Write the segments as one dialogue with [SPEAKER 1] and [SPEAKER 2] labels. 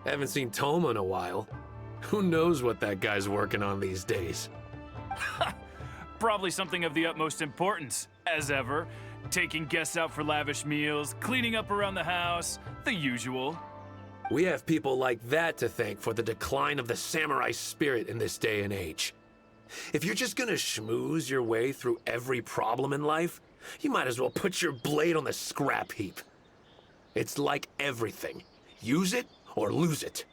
[SPEAKER 1] Haven't seen Thoma in a while. Who knows what that guy's working on these days?
[SPEAKER 2] Probably something of the utmost importance, as ever. Taking guests out for lavish meals, cleaning up around the house, the usual.
[SPEAKER 1] We have people like that to thank for the decline of the samurai spirit in this day and age. If you're just gonna schmooze your way through every problem in life, you might as well put your blade on the scrap heap. It's like everything. Use it or lose it.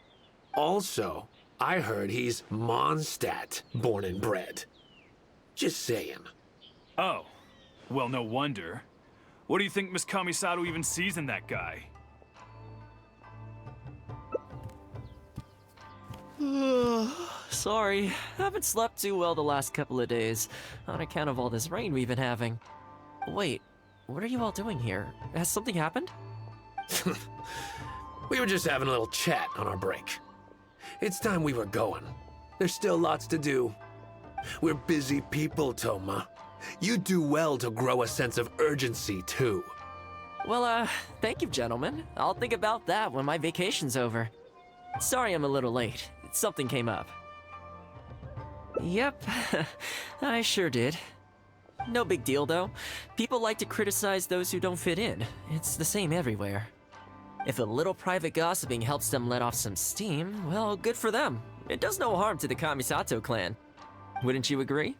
[SPEAKER 1] Also, I heard he's Mondstadt, born and bred. Just saying.
[SPEAKER 2] Oh, well, no wonder. What do you think Miss Kamisato even sees in that guy?
[SPEAKER 3] Sorry, haven't slept too well the last couple of days, on account of all this rain we've been having. Wait, what are you all doing here? Has something happened?
[SPEAKER 1] We were just having a little chat on our break. It's time we were going. There's still lots to do. We're busy people, Thoma. You do well to grow a sense of urgency, too.
[SPEAKER 3] Well, thank you, gentlemen. I'll think about that when my vacation's over. Sorry I'm a little late. Something came up. Yep, I sure did. No big deal, though. People like to criticize those who don't fit in. It's the same everywhere. If a little private gossiping helps them let off some steam, well, good for them. It does no harm to the Kamisato clan. Wouldn't you agree?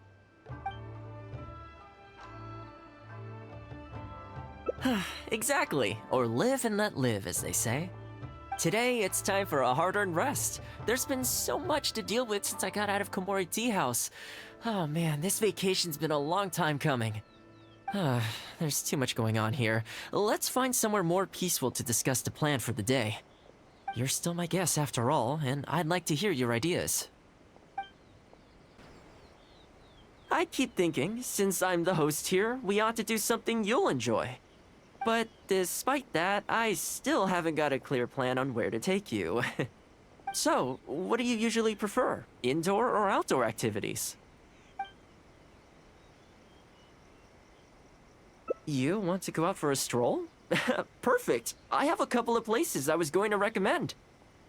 [SPEAKER 3] Exactly. Or live and let live, as they say. Today, it's time for a hard-earned rest. There's been so much to deal with since I got out of Komori Tea House. Oh man, this vacation's been a long time coming. There's too much going on here. Let's find somewhere more peaceful to discuss the plan for the day. You're still my guest after all, and I'd like to hear your ideas. I keep thinking, since I'm the host here, we ought to do something you'll enjoy. But despite that, I still haven't got a clear plan on where to take you. So, what do you usually prefer? Indoor or outdoor activities? You want to go out for a stroll? Perfect! I have a couple of places I was going to recommend.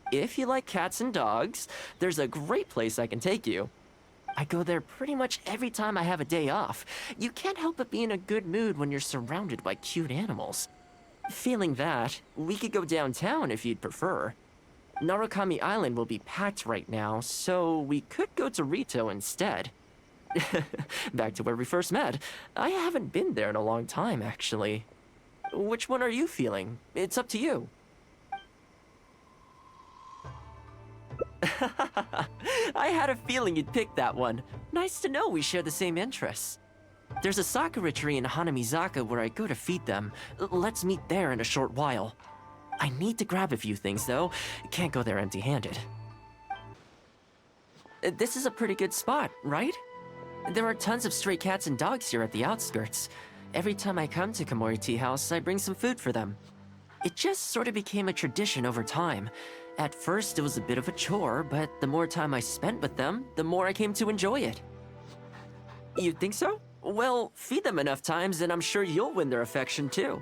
[SPEAKER 3] If you like cats and dogs, there's a great place I can take you. I go there pretty much every time I have a day off. You can't help but be in a good mood when you're surrounded by cute animals. Feeling that, we could go downtown if you'd prefer. Narukami Island will be packed right now, so we could go to Rito instead. Back to where we first met. I haven't been there in a long time, actually. Which one are you feeling? It's up to you. I had a feeling you'd pick that one. Nice to know we share the same interests. There's a sakura tree in Hanamizaka where I go to feed them. Let's meet there in a short while. I need to grab a few things, though. Can't go there empty-handed. This is a pretty good spot, right? There are tons of stray cats and dogs here at the outskirts. Every time I come to Komori Tea House, I bring some food for them. It just sort of became a tradition over time. At first, it was a bit of a chore, but the more time I spent with them, the more I came to enjoy it. You think so? Well, feed them enough times and I'm sure you'll win their affection too.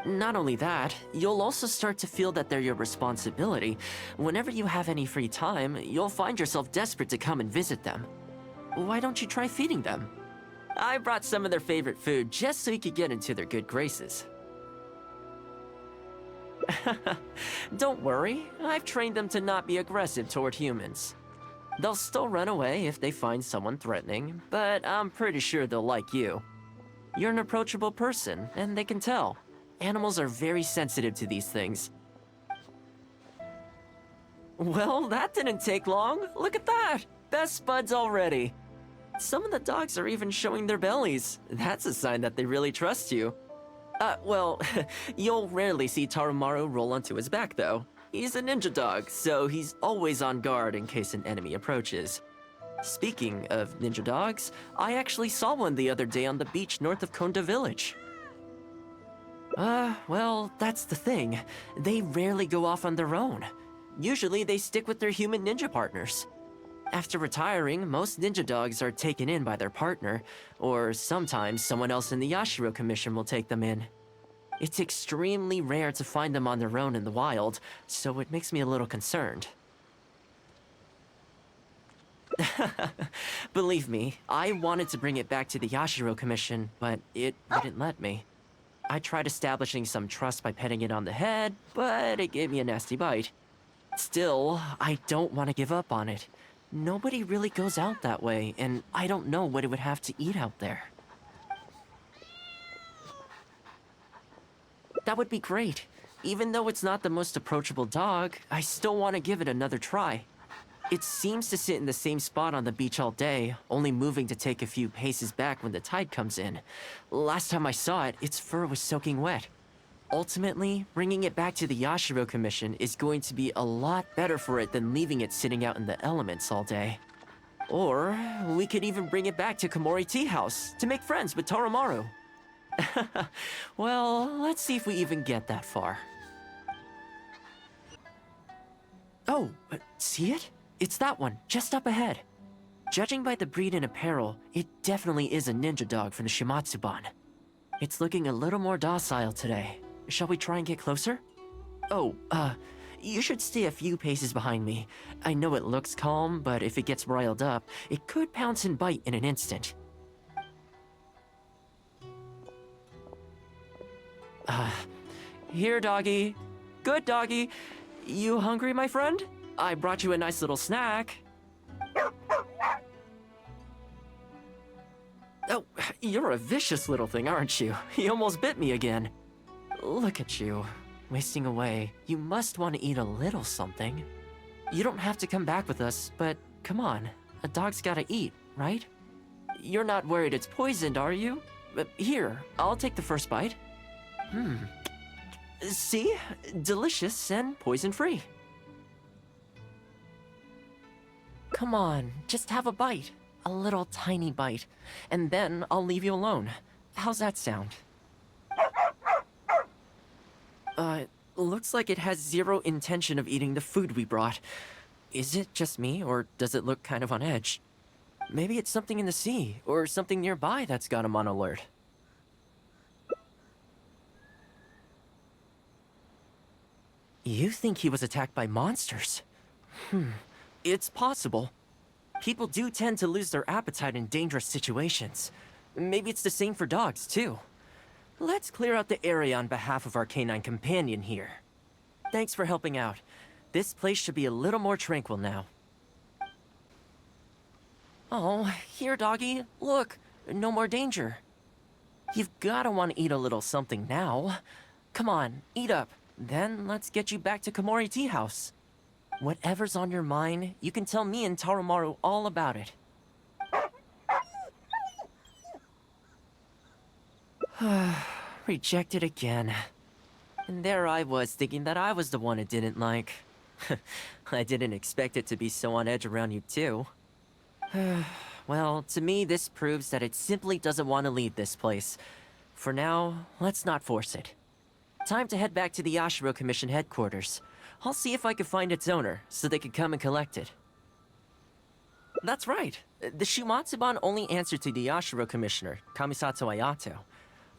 [SPEAKER 3] Not only that, you'll also start to feel that they're your responsibility. Whenever you have any free time, you'll find yourself desperate to come and visit them. Why don't you try feeding them? I brought some of their favorite food just so you could get into their good graces. Don't worry, I've trained them to not be aggressive toward humans. They'll still run away if they find someone threatening, but I'm pretty sure they'll like you. You're an approachable person, and they can tell. Animals are very sensitive to these things. Well, that didn't take long. Look at that! Best buds already. Some of the dogs are even showing their bellies. That's a sign that they really trust you. Well, you'll rarely see Tarumaru roll onto his back, though. He's a ninja dog, so he's always on guard in case an enemy approaches. Speaking of ninja dogs, I actually saw one the other day on the beach north of Konda Village. Well, that's the thing. They rarely go off on their own. Usually they stick with their human ninja partners. After retiring, most ninja dogs are taken in by their partner, or sometimes someone else in the Yashiro Commission will take them in. It's extremely rare to find them on their own in the wild, so it makes me a little concerned. Believe me, I wanted to bring it back to the Yashiro Commission, but it wouldn't let me. I tried establishing some trust by petting it on the head, but it gave me a nasty bite. Still, I don't want to give up on it. Nobody really goes out that way, and I don't know what it would have to eat out there. That would be great. Even though it's not the most approachable dog, I still want to give it another try. It seems to sit in the same spot on the beach all day, only moving to take a few paces back when the tide comes in. Last time I saw it, its fur was soaking wet. Ultimately, bringing it back to the Yashiro Commission is going to be a lot better for it than leaving it sitting out in the elements all day. Or, we could even bring it back to Komori Tea House to make friends with Toromaru. Well, let's see if we even get that far. Oh, see it? It's that one, just up ahead. Judging by the breed and apparel, it definitely is a ninja dog from the Shimatsuban. It's looking a little more docile today. Shall we try and get closer? Oh, you should stay a few paces behind me. I know it looks calm, but if it gets riled up, it could pounce and bite in an instant. Here, doggy. Good doggy. You hungry, my friend? I brought you a nice little snack. Oh, you're a vicious little thing, aren't you? You almost bit me again. Look at you, wasting away. You must want to eat a little something. You don't have to come back with us, but come on. A dog's gotta eat, right? You're not worried it's poisoned, are you? Here, I'll take the first bite. See? Delicious and poison-free. Come on, just have a bite. A little tiny bite. And then I'll leave you alone. How's that sound? Looks like it has zero intention of eating the food we brought. Is it just me, or does it look kind of on edge? Maybe it's something in the sea, or something nearby that's got him on alert. You think he was attacked by monsters? It's possible. People do tend to lose their appetite in dangerous situations. Maybe it's the same for dogs, too. Let's clear out the area on behalf of our canine companion here. Thanks for helping out. This place should be a little more tranquil now. Oh, here, doggy. Look, no more danger. You've gotta want to eat a little something now. Come on, eat up. Then let's get you back to Komori Tea House. Whatever's on your mind, you can tell me and Toromaru all about it. Rejected again. And there I was thinking that I was the one it didn't like. I didn't expect it to be so on edge around you too. Well, to me this proves that it simply doesn't want to leave this place. For now, let's not force it. Time to head back to the Yashiro Commission headquarters. I'll see if I can find its owner, so they can come and collect it. That's right. The Shimatsuban only answer to the Yashiro Commissioner, Kamisato Ayato.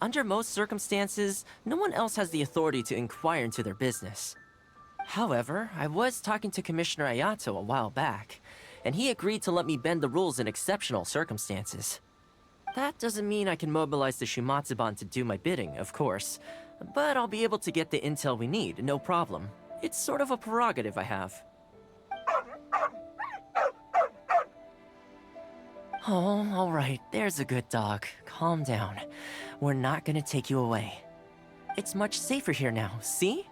[SPEAKER 3] Under most circumstances, no one else has the authority to inquire into their business. However, I was talking to Commissioner Ayato a while back, and he agreed to let me bend the rules in exceptional circumstances. That doesn't mean I can mobilize the Shimatsuban to do my bidding, of course, but I'll be able to get the intel we need, no problem. It's sort of a prerogative I have. Oh, alright, there's a good dog. Calm down. We're not gonna take you away. It's much safer here now, see?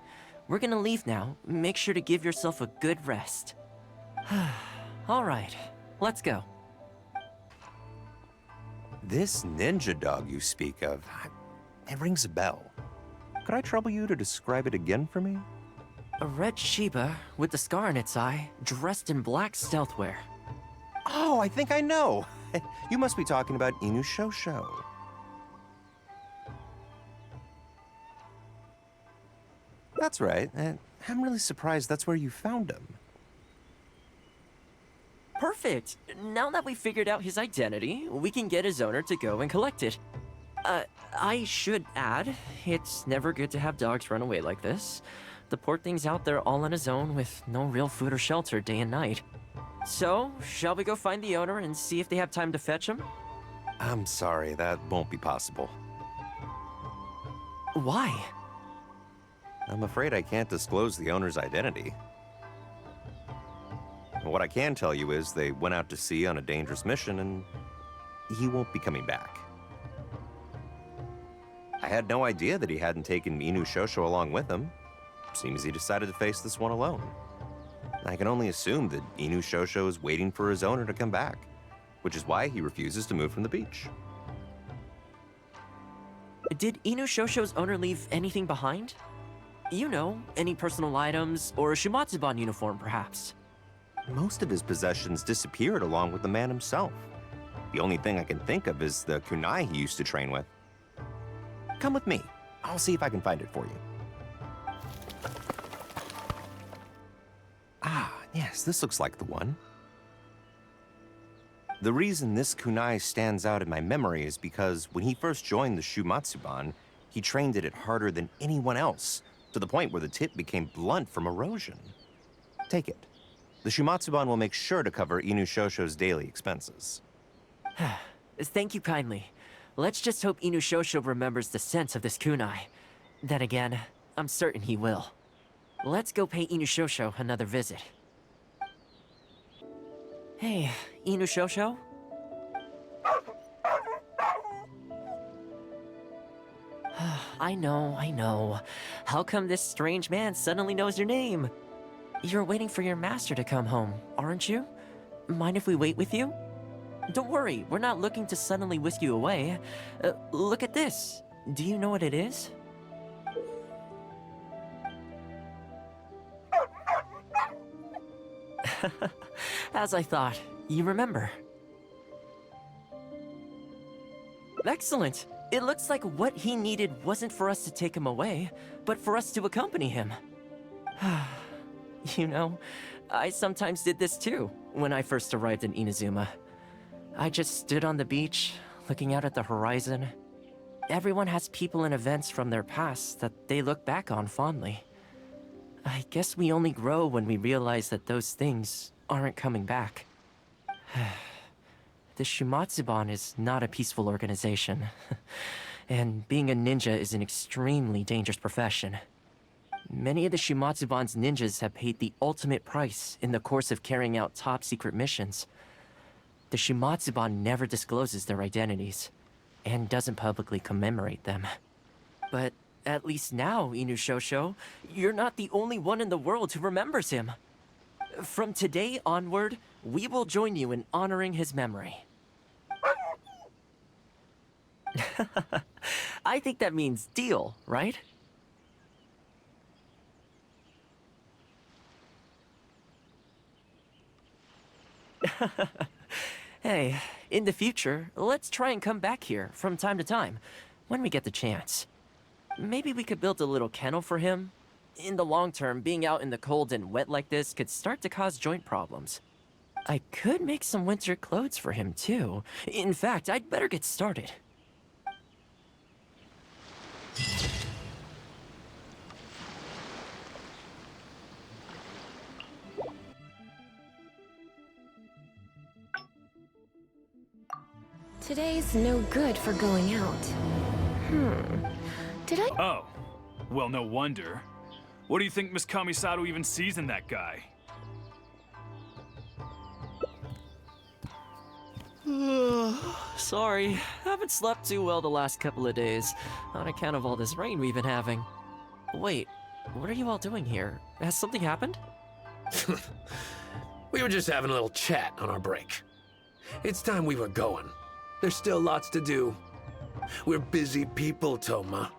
[SPEAKER 3] We're gonna leave now. Make sure to give yourself a good rest. Alright, let's go.
[SPEAKER 4] This ninja dog you speak of, it rings a bell. Could I trouble you to describe it again for me?
[SPEAKER 3] A red Shiba with the scar in its eye, dressed in black stealth wear.
[SPEAKER 4] Oh, I think I know. You must be talking about Inu Shosho. That's right. I'm really surprised that's where you found him.
[SPEAKER 3] Perfect! Now that we figured out his identity, we can get his owner to go and collect it. I should add, it's never good to have dogs run away like this. The poor thing's out there all on his own with no real food or shelter day and night. So, shall we go find the owner and see if they have time to fetch him?
[SPEAKER 4] I'm sorry, that won't be possible.
[SPEAKER 3] Why?
[SPEAKER 4] I'm afraid I can't disclose the owner's identity. What I can tell you is they went out to sea on a dangerous mission and he won't be coming back. I had no idea that he hadn't taken Inu Shosho along with him. Seems he decided to face this one alone. I can only assume that Inu Shosho is waiting for his owner to come back, which is why he refuses to move from the beach.
[SPEAKER 3] Did Inu Shosho's owner leave anything behind? You know, any personal items or a Shumatsuban uniform, perhaps?
[SPEAKER 4] Most of his possessions disappeared along with the man himself. The only thing I can think of is the kunai he used to train with. Come with me. I'll see if I can find it for you. Ah, yes, this looks like the one. The reason this kunai stands out in my memory is because when he first joined the Shumatsuban, he trained at it harder than anyone else, to the point where the tip became blunt from erosion. Take it. The Shumatsuban will make sure to cover Inu Shosho's daily expenses.
[SPEAKER 3] Thank you kindly. Let's just hope Inu Shosho remembers the sense of this kunai. Then again, I'm certain he will. Let's go pay Inu Shosho another visit. Hey, Inu Shosho? I know. How come this strange man suddenly knows your name? You're waiting for your master to come home, aren't you? Mind if we wait with you? Don't worry, we're not looking to suddenly whisk you away. Look at this. Do you know what it is? As I thought, you remember. Excellent! It looks like what he needed wasn't for us to take him away, but for us to accompany him. You know, I sometimes did this too, when I first arrived in Inazuma. I just stood on the beach, looking out at the horizon. Everyone has people and events from their past that they look back on fondly. I guess we only grow when we realize that those things aren't coming back. The Shumatsuban is not a peaceful organization, and being a ninja is an extremely dangerous profession. Many of the Shumatsuban's ninjas have paid the ultimate price in the course of carrying out top-secret missions. The Shumatsuban never discloses their identities, and doesn't publicly commemorate them. But at least now, Inu Shosho, you're not the only one in the world who remembers him. From today onward, we will join you in honoring his memory. I think that means deal, right? Hey, in the future, let's try and come back here from time to time, when we get the chance. Maybe we could build a little kennel for him. In the long term, being out in the cold and wet like this could start to cause joint problems. I could make some winter clothes for him too. In fact, I'd better get started.
[SPEAKER 5] Today's no good for going out. Did I?
[SPEAKER 2] Oh, well, no wonder. What do you think Miss Kamisato even sees in that guy?
[SPEAKER 3] Sorry, haven't slept too well the last couple of days, on account of all this rain we've been having. Wait, what are you all doing here? Has something happened?
[SPEAKER 1] We were just having a little chat on our break. It's time we were going. There's still lots to do. We're busy people, Thoma.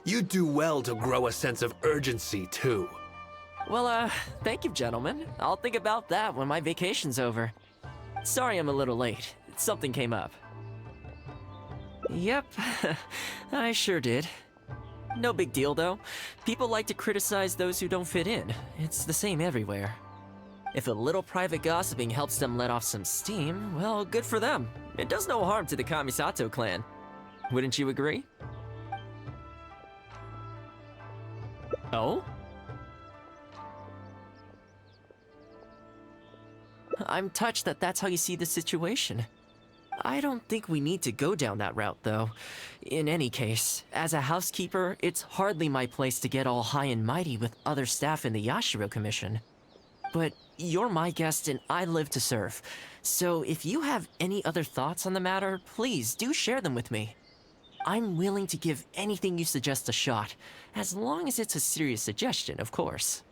[SPEAKER 1] You do well to grow a sense of urgency, too.
[SPEAKER 3] Well, thank you, gentlemen. I'll think about that when my vacation's over. Sorry I'm a little late. Something came up. Yep, I sure did. No big deal, though. People like to criticize those who don't fit in. It's the same everywhere. If a little private gossiping helps them let off some steam, well, good for them. It does no harm to the Kamisato clan. Wouldn't you agree? Oh? I'm touched that that's how you see the situation. I don't think we need to go down that route, though. In any case, as a housekeeper, it's hardly my place to get all high and mighty with other staff in the Yashiro Commission. But you're my guest and I live to serve. So if you have any other thoughts on the matter, please do share them with me. I'm willing to give anything you suggest a shot, as long as it's a serious suggestion, of course.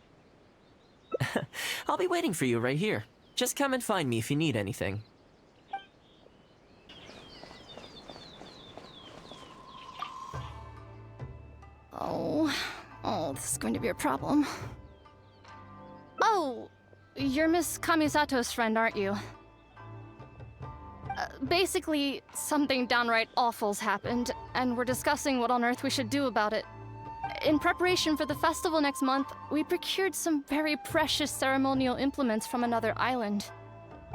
[SPEAKER 3] I'll be waiting for you right here. Just come and find me if you need anything.
[SPEAKER 6] Oh, this is going to be a problem. Oh, you're Miss Kamisato's friend, aren't you? Basically, something downright awful's happened, and we're discussing what on earth we should do about it. In preparation for the festival next month, we procured some very precious ceremonial implements from another island.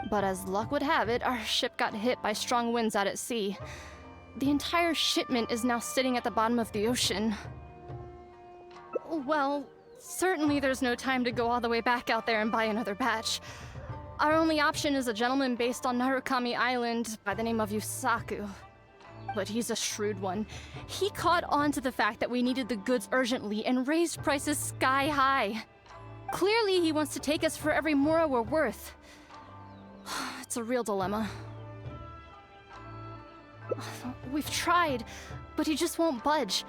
[SPEAKER 6] But as luck would have it, our ship got hit by strong winds out at sea. The entire shipment is now sitting at the bottom of the ocean. Well, certainly there's no time to go all the way back out there and buy another batch. Our only option is a gentleman based on Narukami Island by the name of Yusaku. But he's a shrewd one. He caught on to the fact that we needed the goods urgently and raised prices sky high. Clearly he wants to take us for every mora we're worth. It's a real dilemma. We've tried, but he just won't budge.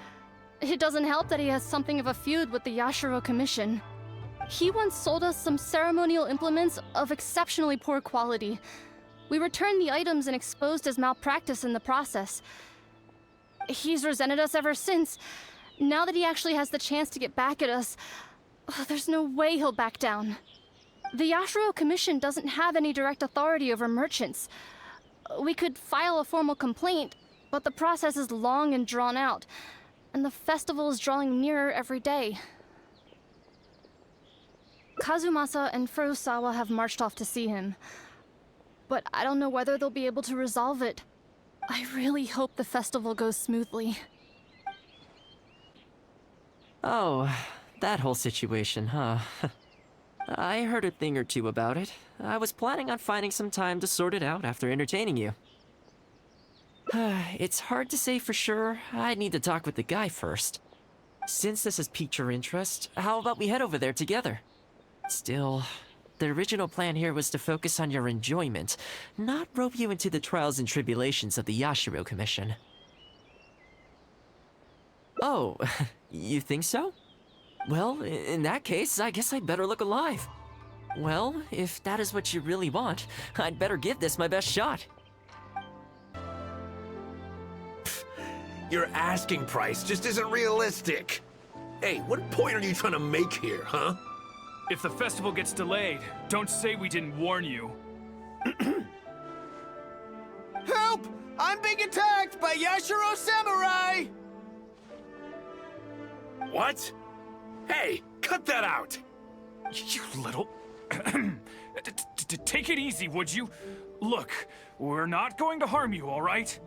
[SPEAKER 6] It doesn't help that he has something of a feud with the Yashiro Commission. He once sold us some ceremonial implements of exceptionally poor quality. We returned the items and exposed his malpractice in the process. He's resented us ever since. Now that he actually has the chance to get back at us, there's no way he'll back down. The Yashiro Commission doesn't have any direct authority over merchants. We could file a formal complaint, but the process is long and drawn out, and the festival is drawing nearer every day. Kazumasa and Furusawa have marched off to see him, but I don't know whether they'll be able to resolve it. I really hope the festival goes smoothly.
[SPEAKER 3] Oh, that whole situation, huh? I heard a thing or two about it. I was planning on finding some time to sort it out after entertaining you. It's hard to say for sure. I'd need to talk with the guy first. Since this has piqued your interest, how about we head over there together? Still, the original plan here was to focus on your enjoyment, not rope you into the trials and tribulations of the Yashiro Commission. Oh, you think so? Well, in that case, I guess I'd better look alive. Well, if that is what you really want, I'd better give this my best shot.
[SPEAKER 1] Your asking price just isn't realistic. Hey, what point are you trying to make here, huh?
[SPEAKER 2] If the festival gets delayed, don't say we didn't warn you.
[SPEAKER 7] Help! I'm being attacked by Yashiro Samurai!
[SPEAKER 1] What? Hey, cut that out!
[SPEAKER 2] You little... Take it easy, would you? Look, we're not going to harm you, all right?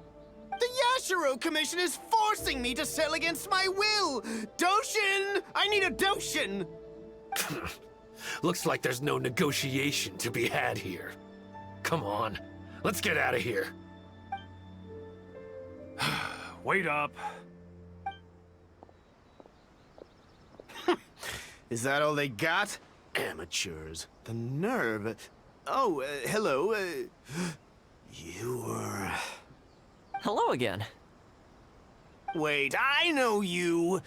[SPEAKER 7] The Yashiro Commission is forcing me to sell against my will! Doshin! I need a Doshin!
[SPEAKER 1] Looks like there's no negotiation to be had here. Come on, let's get out of here.
[SPEAKER 2] Wait up.
[SPEAKER 7] Is that all they got? Amateurs. The nerve. Oh, hello. You were...
[SPEAKER 3] Hello again.
[SPEAKER 7] Wait, I know you!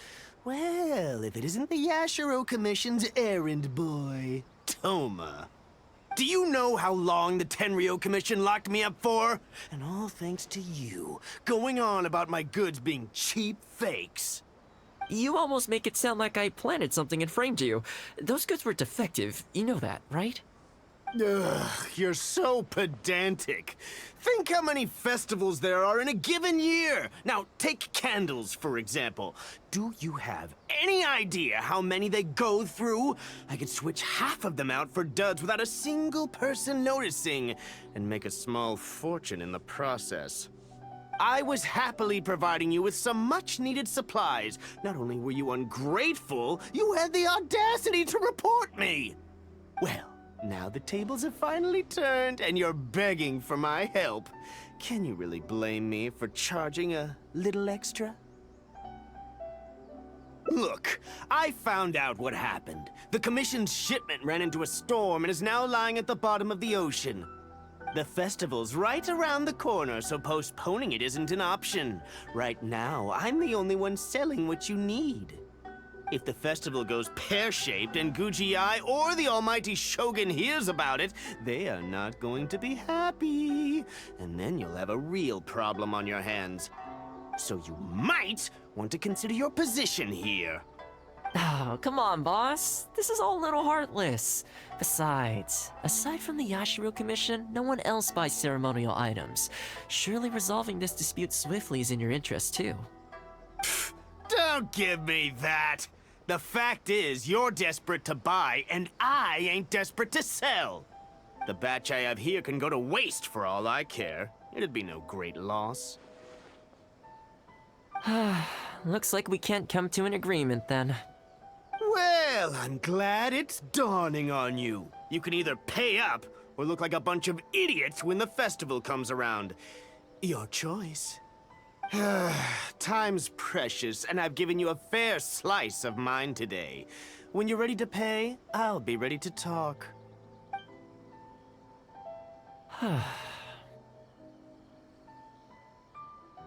[SPEAKER 7] Well, if it isn't the Yashiro Commission's errand boy, Thoma. Do you know how long the Tenryou Commission locked me up for? And all thanks to you, going on about my goods being cheap fakes.
[SPEAKER 3] You almost make it sound like I planted something and framed you. Those goods were defective, you know that, right?
[SPEAKER 7] Ugh, you're so pedantic. Think how many festivals there are in a given year. Now, take candles, for example. Do you have any idea how many they go through? I could switch half of them out for duds without a single person noticing, and make a small fortune in the process. I was happily providing you with some much-needed supplies. Not only were you ungrateful, you had the audacity to report me! Well, now the tables have finally turned, and you're begging for my help. Can you really blame me for charging a little extra? Look, I found out what happened. The Commission's shipment ran into a storm and is now lying at the bottom of the ocean. The festival's right around the corner, so postponing it isn't an option. Right now, I'm the only one selling what you need. If the festival goes pear-shaped and Guji-ai or the almighty Shogun hears about it, they are not going to be happy. And then you'll have a real problem on your hands. So you might want to consider your position here.
[SPEAKER 3] Oh, come on, boss. This is all a little heartless. Besides, aside from the Yashiro Commission, no one else buys ceremonial items. Surely resolving this dispute swiftly is in your interest, too.
[SPEAKER 7] Don't give me that! The fact is, you're desperate to buy, and I ain't desperate to sell. The batch I have here can go to waste for all I care. It'd be no great loss.
[SPEAKER 3] Looks like we can't come to an agreement, then.
[SPEAKER 7] Well, I'm glad it's dawning on you. You can either pay up, or look like a bunch of idiots when the festival comes around. Your choice. Time's precious, and I've given you a fair slice of mine today. When you're ready to pay, I'll be ready to talk.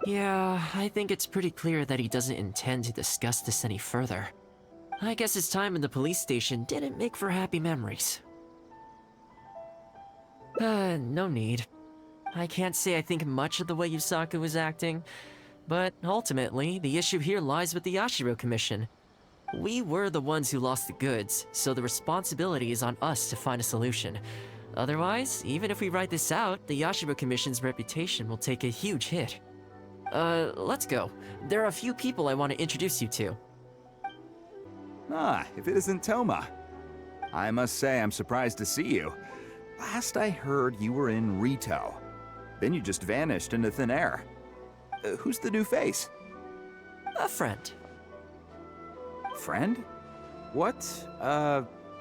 [SPEAKER 3] Yeah, I think it's pretty clear that he doesn't intend to discuss this any further. I guess his time in the police station didn't make for happy memories. No need. I can't say I think much of the way Yusaku was acting, but ultimately, the issue here lies with the Yashiro Commission. We were the ones who lost the goods, so the responsibility is on us to find a solution. Otherwise, even if we write this out, the Yashiro Commission's reputation will take a huge hit. Let's go. There are a few people I want to introduce you to.
[SPEAKER 8] Ah, if it isn't Thoma. I must say I'm surprised to see you. Last I heard, you were in Rito. Then you just vanished into thin air. Who's the new face?
[SPEAKER 3] A friend.
[SPEAKER 8] Friend? What,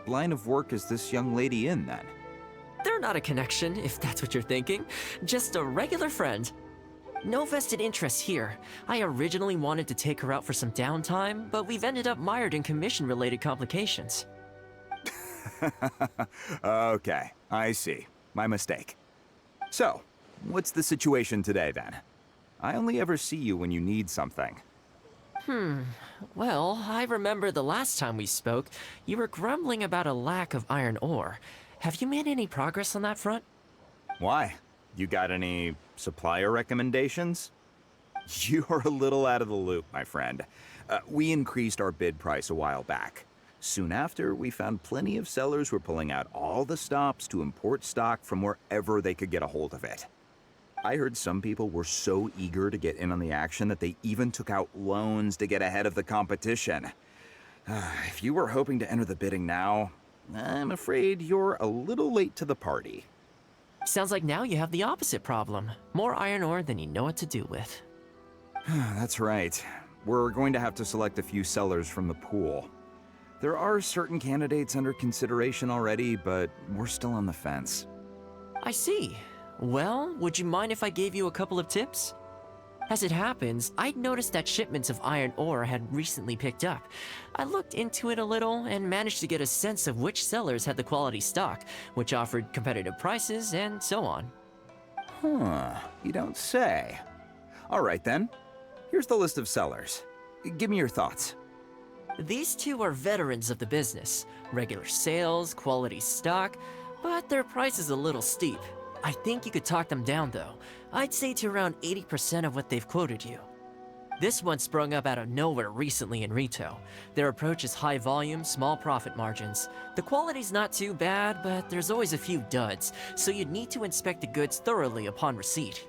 [SPEAKER 8] line of work is this young lady in, then?
[SPEAKER 3] They're not a connection, if that's what you're thinking. Just a regular friend. No vested interest here. I originally wanted to take her out for some downtime, but we've ended up mired in commission-related complications.
[SPEAKER 8] Okay, I see. My mistake. So, what's the situation today, then? I only ever see you when you need something.
[SPEAKER 3] Well, I remember the last time we spoke, you were grumbling about a lack of iron ore. Have you made any progress on that front?
[SPEAKER 8] Why? You got any supplier recommendations? You're a little out of the loop, my friend. We increased our bid price a while back. Soon after, we found plenty of sellers were pulling out all the stops to import stock from wherever they could get a hold of it. I heard some people were so eager to get in on the action that they even took out loans to get ahead of the competition. If you were hoping to enter the bidding now, I'm afraid you're a little late to the party.
[SPEAKER 3] Sounds like now you have the opposite problem. More iron ore than you know what to do with.
[SPEAKER 8] That's right. We're going to have to select a few sellers from the pool. There are certain candidates under consideration already, but we're still on the fence.
[SPEAKER 3] I see. Well, would you mind if I gave you a couple of tips? As it happens, I'd noticed that shipments of iron ore had recently picked up. I looked into it a little and managed to get a sense of which sellers had the quality stock, which offered competitive prices, and so on.
[SPEAKER 8] You don't say. All right then. Here's the list of sellers. Give me your thoughts.
[SPEAKER 3] These two are veterans of the business. Regular sales, quality stock, but their price is a little steep. I think you could talk them down, though. I'd say to around 80% of what they've quoted you. This one sprung up out of nowhere recently in Rito. Their approach is high volume, small profit margins. The quality's not too bad, but there's always a few duds, so you'd need to inspect the goods thoroughly upon receipt.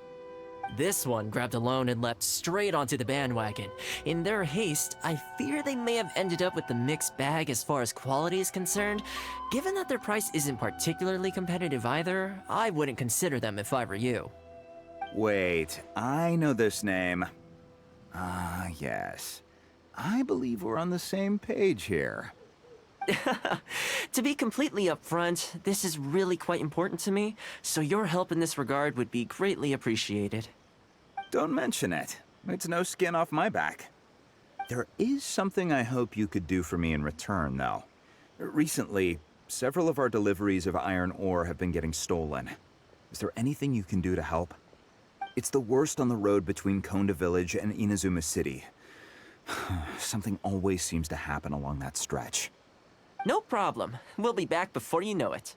[SPEAKER 3] This one grabbed a loan and leapt straight onto the bandwagon. In their haste, I fear they may have ended up with the mixed bag as far as quality is concerned. Given that their price isn't particularly competitive either, I wouldn't consider them if I were you.
[SPEAKER 8] Wait, I know this name. Ah, yes. I believe we're on the same page here.
[SPEAKER 3] To be completely upfront, this is really quite important to me, so your help in this regard would be greatly appreciated.
[SPEAKER 8] Don't mention it. It's no skin off my back. There is something I hope you could do for me in return, though. Recently, several of our deliveries of iron ore have been getting stolen. Is there anything you can do to help? It's the worst on the road between Konda Village and Inazuma City. Something always seems to happen along that stretch.
[SPEAKER 3] No problem. We'll be back before you know it.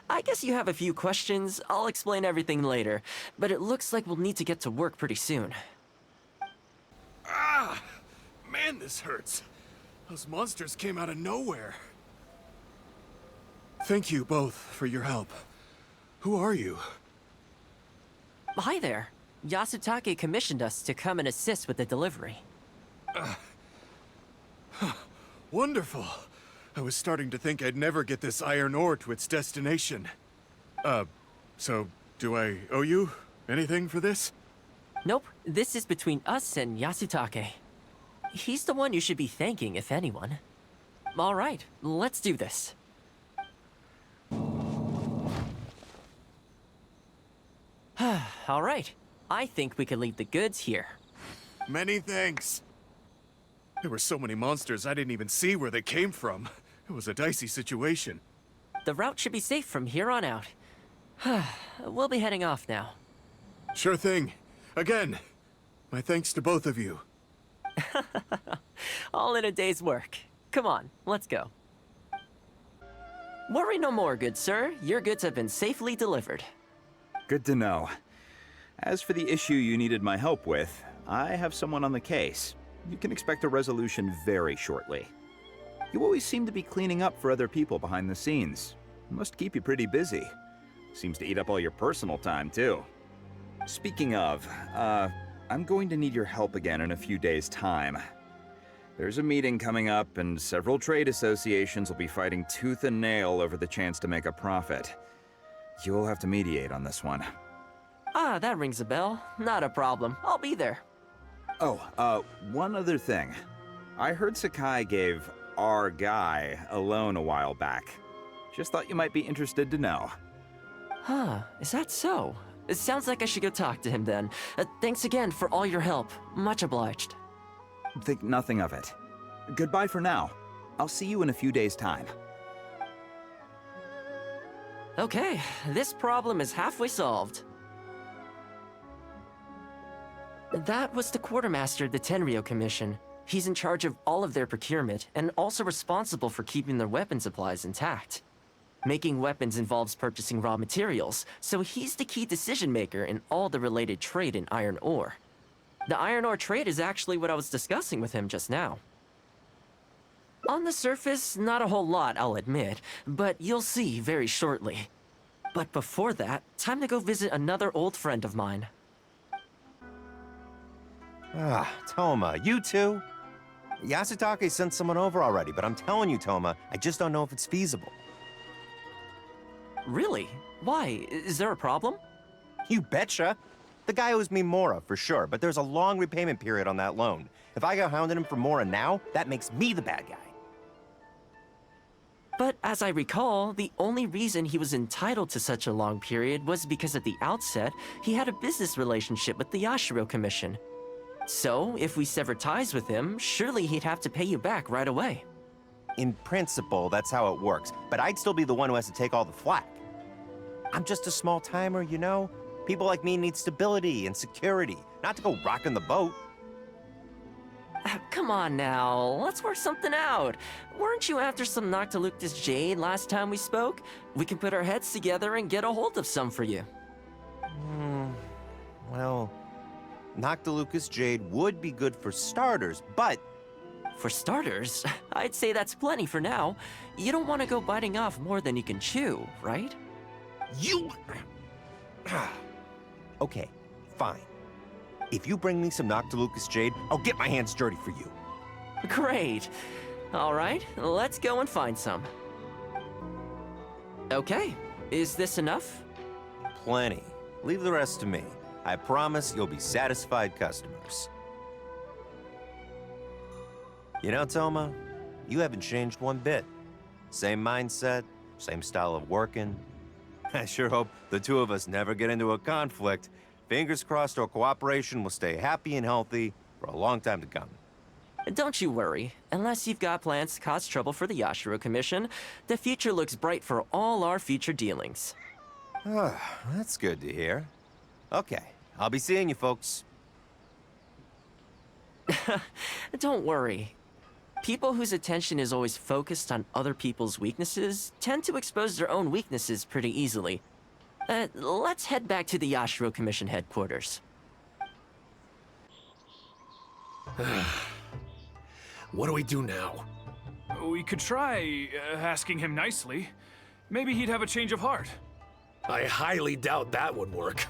[SPEAKER 3] I guess you have a few questions. I'll explain everything later, but it looks like we'll need to get to work pretty soon.
[SPEAKER 9] Ah! Man, this hurts. Those monsters came out of nowhere. Thank you both for your help. Who are you?
[SPEAKER 3] Hi there. Yasutake commissioned us to come and assist with the delivery.
[SPEAKER 9] Wonderful. I was starting to think I'd never get this iron ore to its destination. So do I owe you anything for this?
[SPEAKER 3] Nope, this is between us and Yasutake. He's the one you should be thanking, if anyone. All right, let's do this. All right, I think we can leave the goods here.
[SPEAKER 9] Many thanks. There were so many monsters I didn't even see where they came from. It was a dicey situation.
[SPEAKER 3] The route should be safe from here on out. We'll be heading off now.
[SPEAKER 9] Sure thing. Again, my thanks to both of you.
[SPEAKER 3] All in a day's work. Come on, let's go. Worry no more, good sir. Your goods have been safely delivered.
[SPEAKER 8] Good to know. As for the issue you needed my help with, I have someone on the case. You can expect a resolution very shortly. You always seem to be cleaning up for other people behind the scenes. Must keep you pretty busy. Seems to eat up all your personal time, too. Speaking of, I'm going to need your help again in a few days' time. There's a meeting coming up, and several trade associations will be fighting tooth and nail over the chance to make a profit. You'll have to mediate on this one.
[SPEAKER 3] Ah, that rings a bell. Not a problem. I'll be there.
[SPEAKER 8] Oh, one other thing. I heard Sakai gave our guy a loan a while back. Just thought you might be interested to know.
[SPEAKER 3] Huh, is that so? It sounds like I should go talk to him then. Thanks again for all your help. Much obliged.
[SPEAKER 8] Think nothing of it. Goodbye for now. I'll see you in a few days' time.
[SPEAKER 3] Okay, this problem is halfway solved. That was the quartermaster of the Tenryou Commission. He's in charge of all of their procurement, and also responsible for keeping their weapon supplies intact. Making weapons involves purchasing raw materials, so he's the key decision-maker in all the related trade in iron ore. The iron ore trade is actually what I was discussing with him just now. On the surface, not a whole lot, I'll admit, but you'll see very shortly. But before that, time to go visit another old friend of mine.
[SPEAKER 4] Ah, Thoma, you too? Yasutake sent someone over already, but I'm telling you, Thoma, I just don't know if it's feasible.
[SPEAKER 3] Really? Why? Is there a problem?
[SPEAKER 4] You betcha. The guy owes me Mora, for sure, but there's a long repayment period on that loan. If I go hounding him for Mora now, that makes me the bad guy.
[SPEAKER 3] But as I recall, the only reason he was entitled to such a long period was because at the outset, he had a business relationship with the Yashiro Commission. So, if we sever ties with him, surely he'd have to pay you back right away.
[SPEAKER 4] In principle, that's how it works, but I'd still be the one who has to take all the flack. I'm just a small timer, you know? People like me need stability and security, not to go rocking the boat.
[SPEAKER 3] Come on now, let's work something out. Weren't you after some Noctiluctus Jade last time we spoke? We can put our heads together and get a hold of some for you.
[SPEAKER 4] Well, Noctilucus Jade would be good for starters, but...
[SPEAKER 3] For starters, I'd say that's plenty for now. You don't want to go biting off more than you can chew, right?
[SPEAKER 4] You... Okay, fine. If you bring me some Noctilucus Jade, I'll get my hands dirty for you.
[SPEAKER 3] Great. All right, let's go and find some. Okay, is this enough?
[SPEAKER 4] Plenty. Leave the rest to me. I promise you'll be satisfied customers. You know, Thoma, you haven't changed one bit. Same mindset, same style of working. I sure hope the two of us never get into a conflict. Fingers crossed our cooperation will stay happy and healthy for a long time to come.
[SPEAKER 3] Don't you worry. Unless you've got plans to cause trouble for the Yashiro Commission, the future looks bright for all our future dealings.
[SPEAKER 4] That's good to hear. Okay, I'll be seeing you folks.
[SPEAKER 3] Don't worry. People whose attention is always focused on other people's weaknesses tend to expose their own weaknesses pretty easily. Let's head back to the Yashiro Commission headquarters.
[SPEAKER 1] What do we do now?
[SPEAKER 2] We could try asking him nicely. Maybe he'd have a change of heart.
[SPEAKER 1] I highly doubt that would work.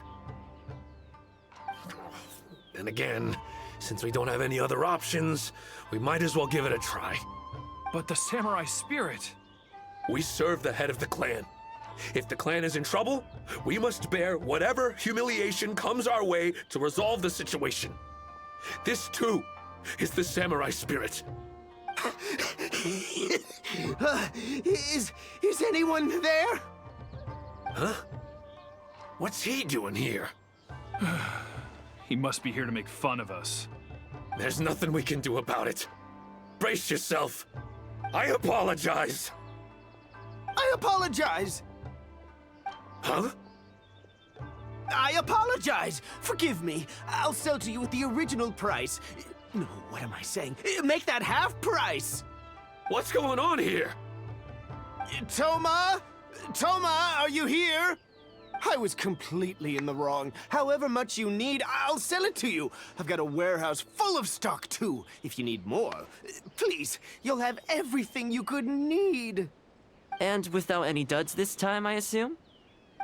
[SPEAKER 1] And again, since we don't have any other options, we might as well give it a try.
[SPEAKER 2] But the samurai spirit...
[SPEAKER 1] We serve the head of the clan. If the clan is in trouble, we must bear whatever humiliation comes our way to resolve the situation. This, too, is the samurai spirit.
[SPEAKER 7] Is anyone there?
[SPEAKER 1] Huh? What's he doing here?
[SPEAKER 2] He must be here to make fun of us.
[SPEAKER 1] There's nothing we can do about it. Brace yourself. I apologize.
[SPEAKER 7] I apologize.
[SPEAKER 1] Huh?
[SPEAKER 7] I apologize. Forgive me. I'll sell to you at the original price. No, what am I saying? Make that half price.
[SPEAKER 1] What's going on here?
[SPEAKER 7] Thoma? Thoma, are you here? I was completely in the wrong. However much you need, I'll sell it to you. I've got a warehouse full of stock, too, if you need more. Please, you'll have everything you could need.
[SPEAKER 3] And without any duds this time, I assume?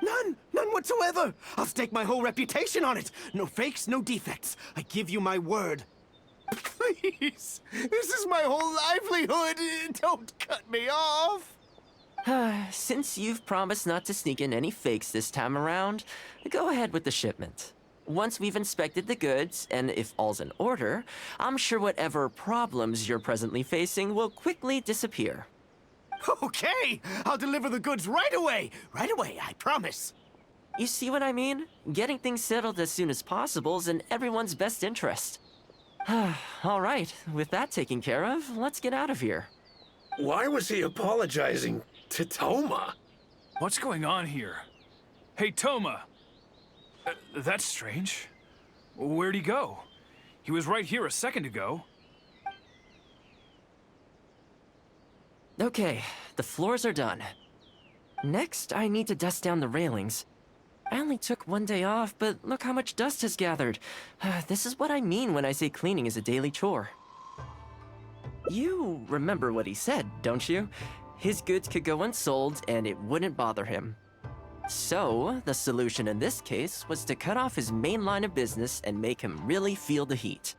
[SPEAKER 7] None whatsoever. I'll stake my whole reputation on it. No fakes, no defects. I give you my word. Please, this is my whole livelihood. Don't cut me off.
[SPEAKER 3] Since you've promised not to sneak in any fakes this time around, go ahead with the shipment. Once we've inspected the goods, and if all's in order, I'm sure whatever problems you're presently facing will quickly disappear.
[SPEAKER 7] Okay, I'll deliver the goods right away. Right away, I promise.
[SPEAKER 3] You see what I mean? Getting things settled as soon as possible is in everyone's best interest. All right, with that taken care of, let's get out of here.
[SPEAKER 1] Why was he apologizing to Thoma?
[SPEAKER 2] What's going on here? Hey, Thoma! That's strange. Where'd he go? He was right here a second ago.
[SPEAKER 3] Okay, the floors are done. Next, I need to dust down the railings. I only took one day off, but look how much dust has gathered. This is what I mean when I say cleaning is a daily chore. You remember what he said, don't you? His goods could go unsold and it wouldn't bother him. So, the solution in this case was to cut off his main line of business and make him really feel the heat.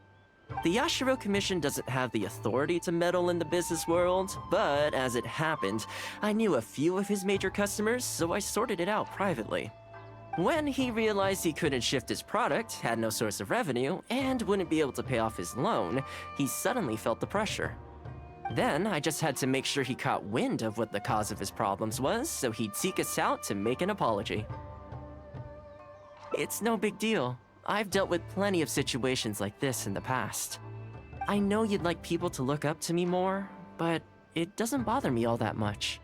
[SPEAKER 3] The Yashiro Commission doesn't have the authority to meddle in the business world, but as it happened, I knew a few of his major customers, so I sorted it out privately. When he realized he couldn't shift his product, had no source of revenue, and wouldn't be able to pay off his loan, he suddenly felt the pressure. Then I just had to make sure he caught wind of what the cause of his problems was, so he'd seek us out to make an apology. It's no big deal. I've dealt with plenty of situations like this in the past. I know you'd like people to look up to me more, but it doesn't bother me all that much.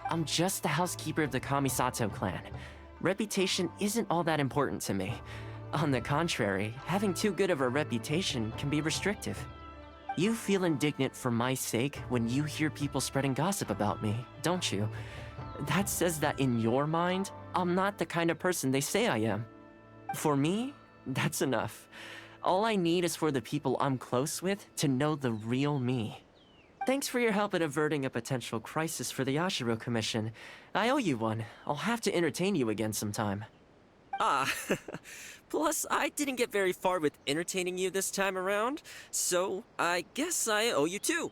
[SPEAKER 3] I'm just the housekeeper of the Kamisato clan. Reputation isn't all that important to me. On the contrary, having too good of a reputation can be restrictive. You feel indignant for my sake when you hear people spreading gossip about me, don't you? That says that in your mind, I'm not the kind of person they say I am. For me, that's enough. All I need is for the people I'm close with to know the real me. Thanks for your help in averting a potential crisis for the Yashiro Commission. I owe you one. I'll have to entertain you again sometime. Plus, I didn't get very far with entertaining you this time around, so I guess I owe you too.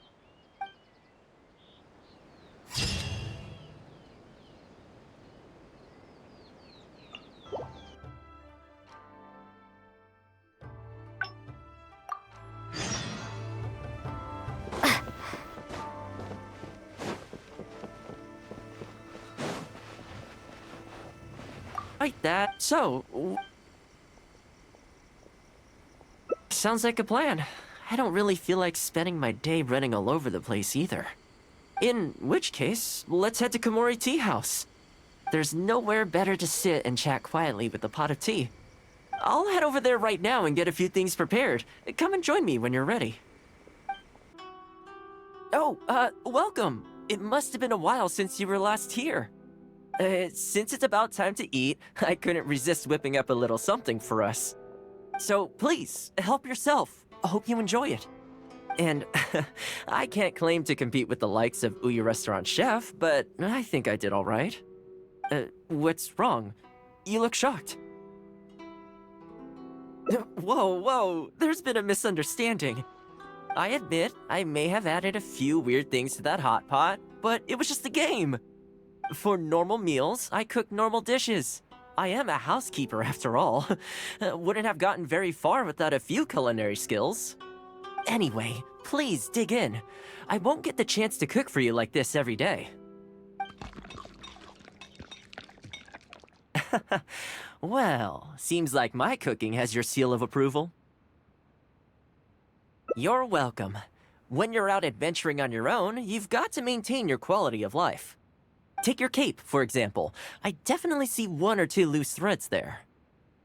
[SPEAKER 3] Like that. So, sounds like a plan. I don't really feel like spending my day running all over the place either. In which case, let's head to Komori Tea House. There's nowhere better to sit and chat quietly with a pot of tea. I'll head over there right now and get a few things prepared. Come and join me when you're ready. Oh, welcome. It must have been a while since you were last here. Since it's about time to eat, I couldn't resist whipping up a little something for us. So please, help yourself. I hope you enjoy it. And I can't claim to compete with the likes of Ouya Restaurant Chef, but I think I did all right. What's wrong? You look shocked. Whoa, there's been a misunderstanding. I admit, I may have added a few weird things to that hot pot, but it was just a game. For normal meals, I cook normal dishes. I am a housekeeper after all. Wouldn't have gotten very far without a few culinary skills. Anyway, please dig in. I won't get the chance to cook for you like this every day. Well, seems like my cooking has your seal of approval. You're welcome. When you're out adventuring on your own, you've got to maintain your quality of life. Take your cape, for example. I definitely see 1 or 2 loose threads there.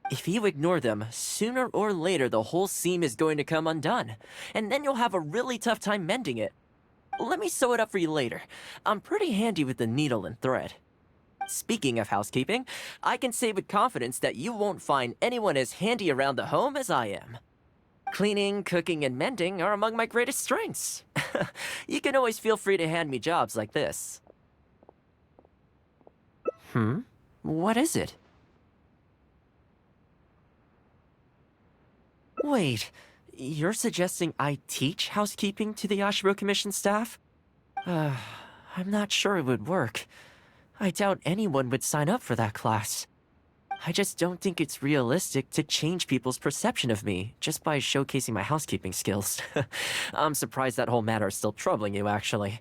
[SPEAKER 3] If you ignore them, sooner or later the whole seam is going to come undone, and then you'll have a really tough time mending it. Let me sew it up for you later. I'm pretty handy with the needle and thread. Speaking of housekeeping, I can say with confidence that you won't find anyone as handy around the home as I am. Cleaning, cooking, and mending are among my greatest strengths. You can always feel free to hand me jobs like this. What is it? Wait, you're suggesting I teach housekeeping to the Yashiro Commission staff? I'm not sure it would work. I doubt anyone would sign up for that class. I just don't think it's realistic to change people's perception of me just by showcasing my housekeeping skills. I'm surprised that whole matter is still troubling you, actually.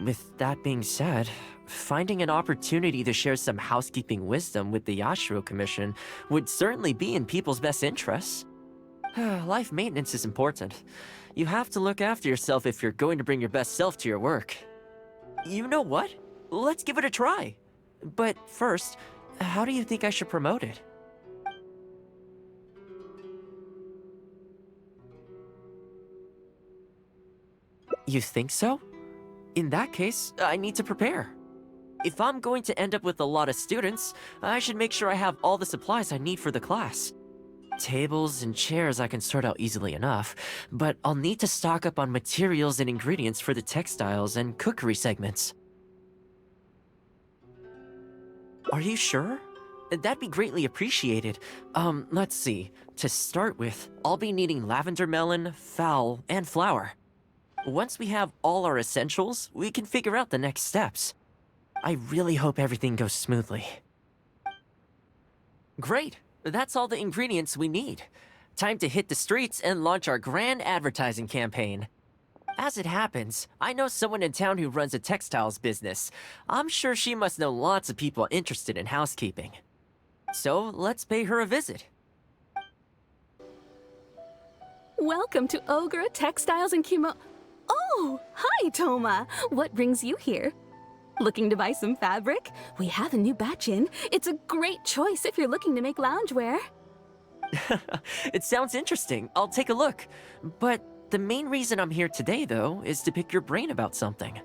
[SPEAKER 3] With that being said, finding an opportunity to share some housekeeping wisdom with the Yashiro Commission would certainly be in people's best interests. Life maintenance is important. You have to look after yourself if you're going to bring your best self to your work. You know what? Let's give it a try. But first, how do you think I should promote it? You think so? In that case, I need to prepare. If I'm going to end up with a lot of students, I should make sure I have all the supplies I need for the class. Tables and chairs I can sort out easily enough, but I'll need to stock up on materials and ingredients for the textiles and cookery segments. Are you sure? That'd be greatly appreciated. Let's see. To start with, I'll be needing lavender melon, fowl, and flour. Once we have all our essentials, we can figure out the next steps. I really hope everything goes smoothly. Great! That's all the ingredients we need. Time to hit the streets and launch our grand advertising campaign. As it happens, I know someone in town who runs a textiles business. I'm sure she must know lots of people interested in housekeeping. So let's pay her a visit.
[SPEAKER 10] Welcome to Ogre Textiles and Oh, hi, Thoma. What brings you here? Looking to buy some fabric? We have a new batch in. It's a great choice if you're looking to make loungewear.
[SPEAKER 3] It sounds interesting. I'll take a look. But the main reason I'm here today, though, is to pick your brain about something.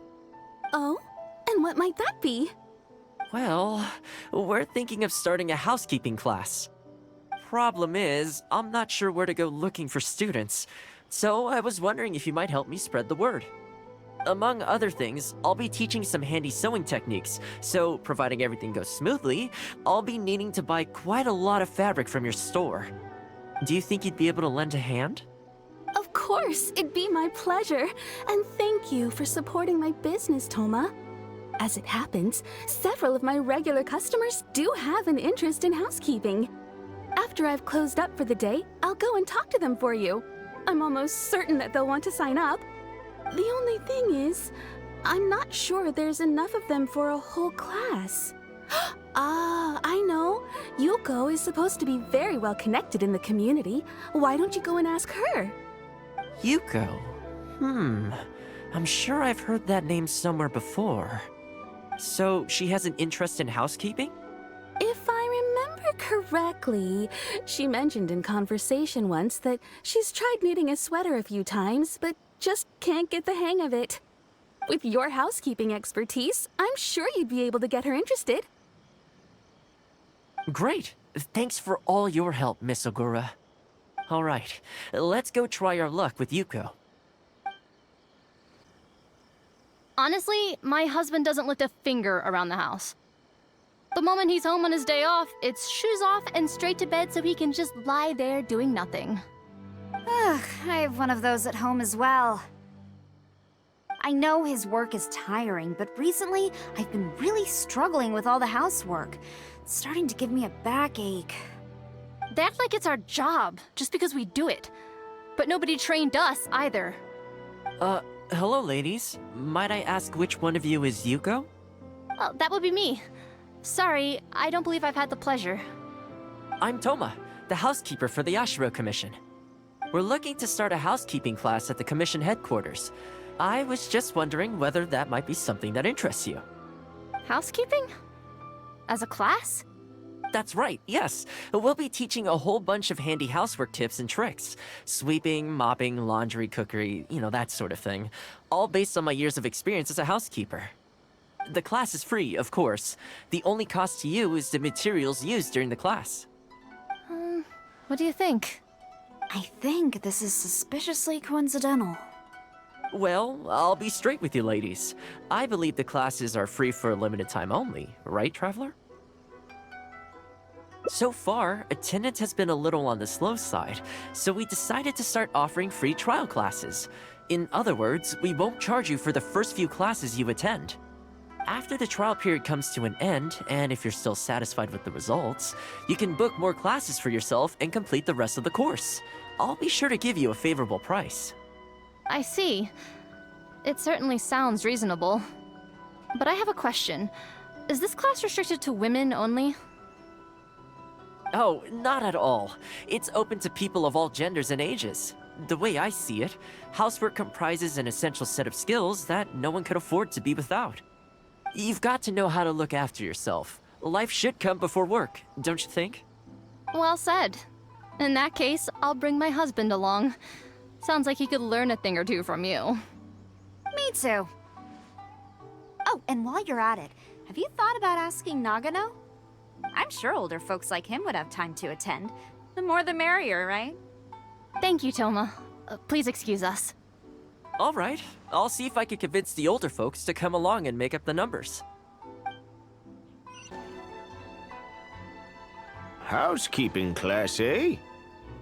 [SPEAKER 10] Oh? And what might that be?
[SPEAKER 3] Well, we're thinking of starting a housekeeping class. Problem is, I'm not sure where to go looking for students, so I was wondering if you might help me spread the word. Among other things, I'll be teaching some handy sewing techniques, so providing everything goes smoothly, I'll be needing to buy quite a lot of fabric from your store. Do you think you'd be able to lend a hand?
[SPEAKER 10] Of course, it'd be my pleasure. And thank you for supporting my business, Thoma. As it happens, several of my regular customers do have an interest in housekeeping. After I've closed up for the day, I'll go and talk to them for you. I'm almost certain that they'll want to sign up. The only thing is, I'm not sure there's enough of them for a whole class. Ah, I know. Yuko is supposed to be very well connected in the community. Why don't you go and ask her?
[SPEAKER 3] Yuko? I'm sure I've heard that name somewhere before. So, she has an interest in housekeeping?
[SPEAKER 10] If I remember correctly, she mentioned in conversation once that she's tried knitting a sweater a few times, but just can't get the hang of it. With your housekeeping expertise, I'm sure you'd be able to get her interested.
[SPEAKER 3] Great. Thanks for all your help, Miss Ogura. Alright, let's go try our luck with Yuko.
[SPEAKER 6] Honestly, my husband doesn't lift a finger around the house. The moment he's home on his day off, it's shoes off and straight to bed so he can just lie there doing nothing.
[SPEAKER 11] Ugh, I have one of those at home as well. I know his work is tiring, but recently I've been really struggling with all the housework. It's starting to give me a backache.
[SPEAKER 6] They act like it's our job, just because we do it. But nobody trained us, either.
[SPEAKER 3] Hello, ladies. Might I ask which one of you is Yuko?
[SPEAKER 6] Oh, that would be me. Sorry, I don't believe I've had the pleasure.
[SPEAKER 3] I'm Thoma, the housekeeper for the Yashiro Commission. We're looking to start a housekeeping class at the Commission headquarters. I was just wondering whether that might be something that interests you.
[SPEAKER 6] Housekeeping? As a class?
[SPEAKER 3] That's right, yes. We'll be teaching a whole bunch of handy housework tips and tricks. Sweeping, mopping, laundry, cookery, that sort of thing. All based on my years of experience as a housekeeper. The class is free, of course. The only cost to you is the materials used during the class.
[SPEAKER 6] What do you think?
[SPEAKER 11] I think this is suspiciously coincidental.
[SPEAKER 3] Well, I'll be straight with you ladies. I believe the classes are free for a limited time only, right, Traveler? So far, attendance has been a little on the slow side, so we decided to start offering free trial classes. In other words, we won't charge you for the first few classes you attend. After the trial period comes to an end, and if you're still satisfied with the results, you can book more classes for yourself and complete the rest of the course. I'll be sure to give you a favorable price.
[SPEAKER 6] I see. It certainly sounds reasonable. But I have a question. Is this class restricted to women only?
[SPEAKER 3] Oh, not at all. It's open to people of all genders and ages. The way I see it, housework comprises an essential set of skills that no one could afford to be without. You've got to know how to look after yourself. Life should come before work, don't you think?
[SPEAKER 6] Well said. In that case, I'll bring my husband along. Sounds like he could learn a thing or two from you.
[SPEAKER 11] Me too. Oh, and while you're at it, have you thought about asking Nagano? I'm sure older folks like him would have time to attend. The more the merrier, right?
[SPEAKER 6] Thank you, Thoma. Please excuse us.
[SPEAKER 3] All right, I'll see if I can convince the older folks to come along and make up the numbers.
[SPEAKER 12] Housekeeping class, eh?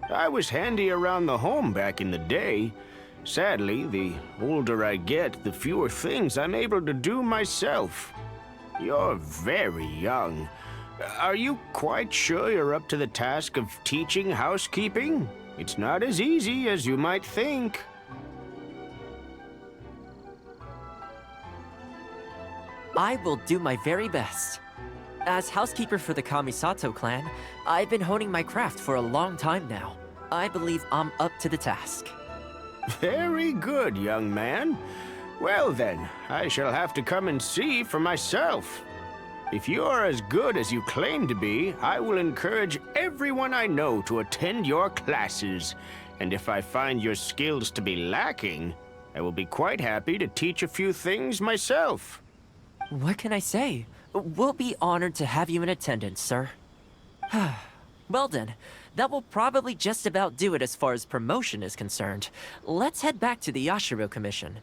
[SPEAKER 12] I was handy around the home back in the day. Sadly, the older I get, the fewer things I'm able to do myself. You're very young. Are you quite sure you're up to the task of teaching housekeeping? It's not as easy as you might think.
[SPEAKER 3] I will do my very best. As housekeeper for the Kamisato clan, I've been honing my craft for a long time now. I believe I'm up to the task.
[SPEAKER 12] Very good, young man. Well then, I shall have to come and see for myself. If you're as good as you claim to be, I will encourage everyone I know to attend your classes. And if I find your skills to be lacking, I will be quite happy to teach a few things myself.
[SPEAKER 3] What can I say? We'll be honored to have you in attendance, sir. Well then, that will probably just about do it as far as promotion is concerned. Let's head back to the Yashiro Commission.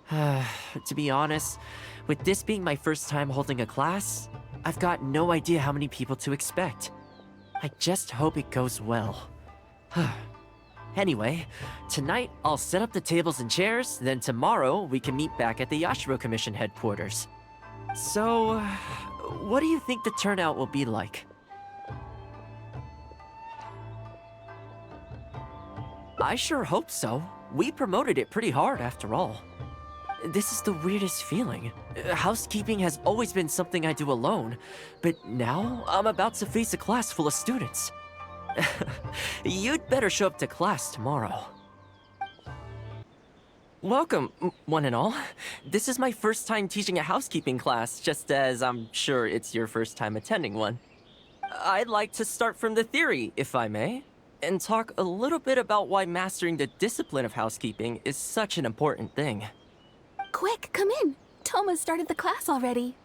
[SPEAKER 3] To be honest, with this being my first time holding a class, I've got no idea how many people to expect. I just hope it goes well. Anyway, tonight I'll set up the tables and chairs, then tomorrow we can meet back at the Yashiro Commission headquarters. So, what do you think the turnout will be like? I sure hope so. We promoted it pretty hard after all. This is the weirdest feeling. Housekeeping has always been something I do alone, but now I'm about to face a class full of students. You'd better show up to class tomorrow. Welcome, one and all. This is my first time teaching a housekeeping class, just as I'm sure it's your first time attending one. I'd like to start from the theory, if I may, and talk a little bit about why mastering the discipline of housekeeping is such an important thing.
[SPEAKER 10] Quick, come in. Thoma started the class already.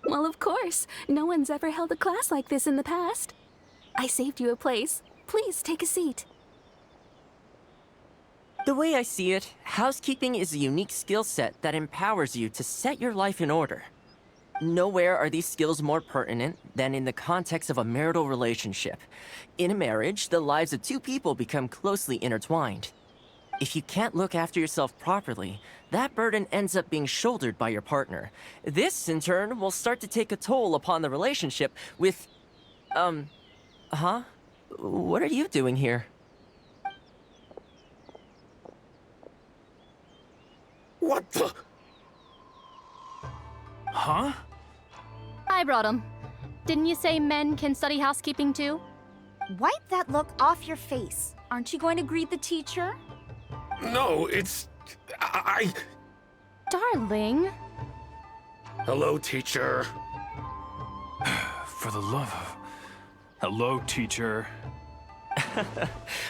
[SPEAKER 10] Well, of course. No one's ever held a class like this in the past. I saved you a place. Please take a seat.
[SPEAKER 3] The way I see it, housekeeping is a unique skill set that empowers you to set your life in order. Nowhere are these skills more pertinent than in the context of a marital relationship. In a marriage, the lives of two people become closely intertwined. If you can't look after yourself properly, that burden ends up being shouldered by your partner. This, in turn, will start to take a toll upon the relationship with... Huh? What are you doing here?
[SPEAKER 1] What the?
[SPEAKER 2] Huh?
[SPEAKER 6] I brought him. Didn't you say men can study housekeeping too?
[SPEAKER 11] Wipe that look off your face. Aren't you going to greet the teacher?
[SPEAKER 1] No, it's... I...
[SPEAKER 6] Darling.
[SPEAKER 1] Hello, teacher.
[SPEAKER 2] For the love of... Hello, teacher.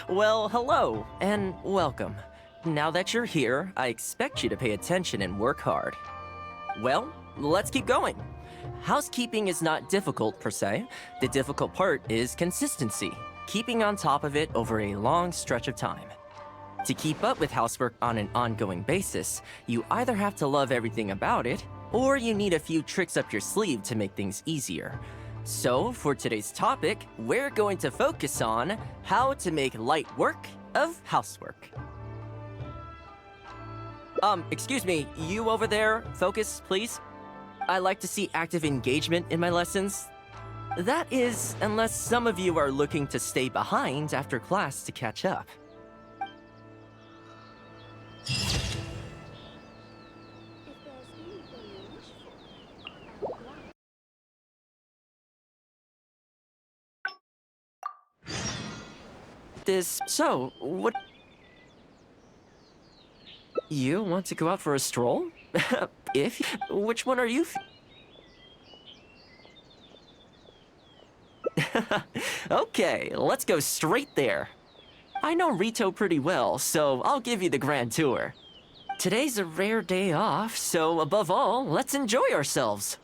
[SPEAKER 3] Well, hello, and welcome. Now that you're here, I expect you to pay attention and work hard. Well, let's keep going. Housekeeping is not difficult per se. The difficult part is consistency, keeping on top of it over a long stretch of time. To keep up with housework on an ongoing basis, you either have to love everything about it, or you need a few tricks up your sleeve to make things easier. So, for today's topic, we're going to focus on how to make light work of housework. Excuse me, you over there, focus, please. I like to see active engagement in my lessons. That is, unless some of you are looking to stay behind after class to catch up. So, what... You want to go out for a stroll? Which one are you? Okay, let's go straight there. I know Rito pretty well, so I'll give you the grand tour. Today's a rare day off, so above all, let's enjoy ourselves.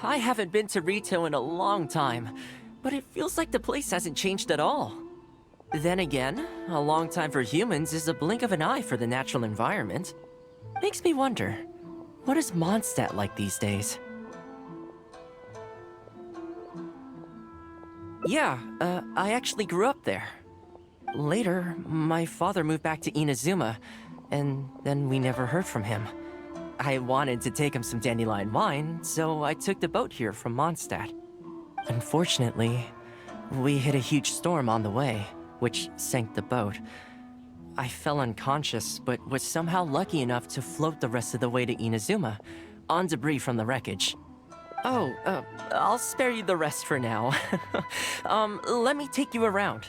[SPEAKER 3] I haven't been to Rito in a long time, but it feels like the place hasn't changed at all. Then again, a long time for humans is a blink of an eye for the natural environment. Makes me wonder, what is Mondstadt like these days? Yeah, I actually grew up there. Later, my father moved back to Inazuma, and then we never heard from him. I wanted to take him some dandelion wine, so I took the boat here from Mondstadt. Unfortunately, we hit a huge storm on the way, which sank the boat. I fell unconscious, but was somehow lucky enough to float the rest of the way to Inazuma, on debris from the wreckage. Oh, I'll spare you the rest for now. Let me take you around.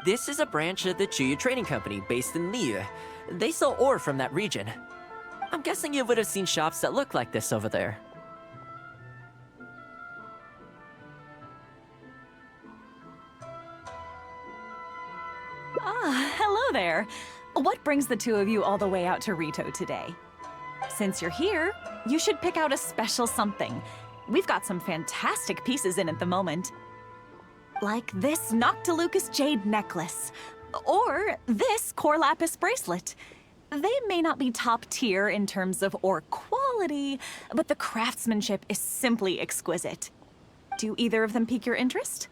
[SPEAKER 3] This is a branch of the Chuyu Trading Company based in Liyue. They sell ore from that region. I'm guessing you would have seen shops that look like this over there.
[SPEAKER 13] Ah, hello there. What brings the two of you all the way out to Rito today? Since you're here, you should pick out a special something. We've got some fantastic pieces in at the moment. Like this Noctilucus jade necklace, or this core lapis bracelet. They may not be top tier in terms of ore quality, but the craftsmanship is simply exquisite. Do either of them pique your interest?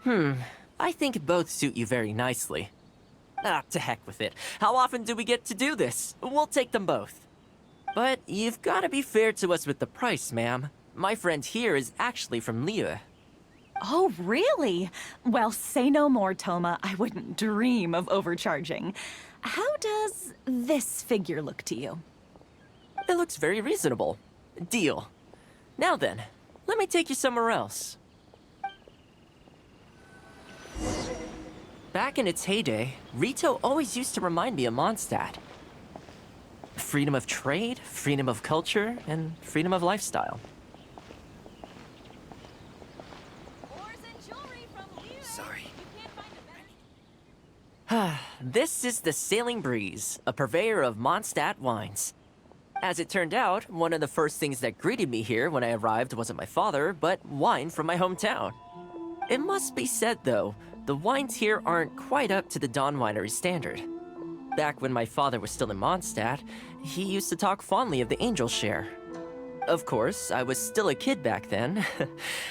[SPEAKER 3] I think both suit you very nicely. Ah, to heck with it. How often do we get to do this? We'll take them both. But you've got to be fair to us with the price, ma'am. My friend here is actually from Liyue.
[SPEAKER 13] Oh, really? Well, say no more, Thoma. I wouldn't dream of overcharging. How does this figure look to you?
[SPEAKER 3] It looks very reasonable. Deal. Now then, let me take you somewhere else. Back in its heyday, Rito always used to remind me of Mondstadt. Freedom of trade, freedom of culture, and freedom of lifestyle. Sorry. This is the Sailing Breeze, a purveyor of Mondstadt wines. As it turned out, one of the first things that greeted me here when I arrived wasn't my father, but wine from my hometown. It must be said, though, the wines here aren't quite up to the Dawn Winery standard. Back when my father was still in Mondstadt, he used to talk fondly of the Angel Share. Of course, I was still a kid back then,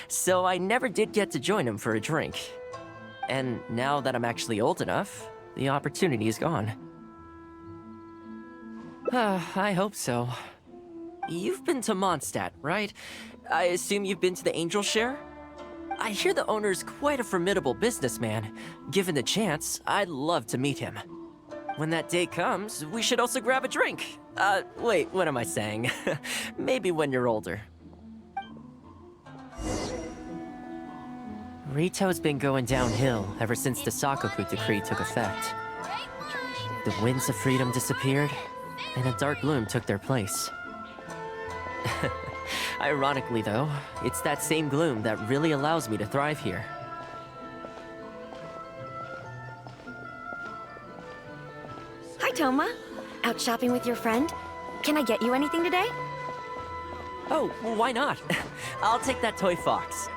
[SPEAKER 3] so I never did get to join him for a drink. And now that I'm actually old enough, the opportunity is gone. I hope so. You've been to Mondstadt, right? I assume you've been to the Angel Share? I hear the owner's quite a formidable businessman. Given the chance, I'd love to meet him. When that day comes, we should also grab a drink. Wait, what am I saying? Maybe when you're older. Rito's been going downhill ever since the Sakoku decree took effect. The winds of freedom disappeared, and a dark gloom took their place. Ironically, though, it's that same gloom that really allows me to thrive here.
[SPEAKER 5] Hi, Thoma. Out shopping with your friend? Can I get you anything today?
[SPEAKER 3] Oh, well, why not? I'll take that toy fox.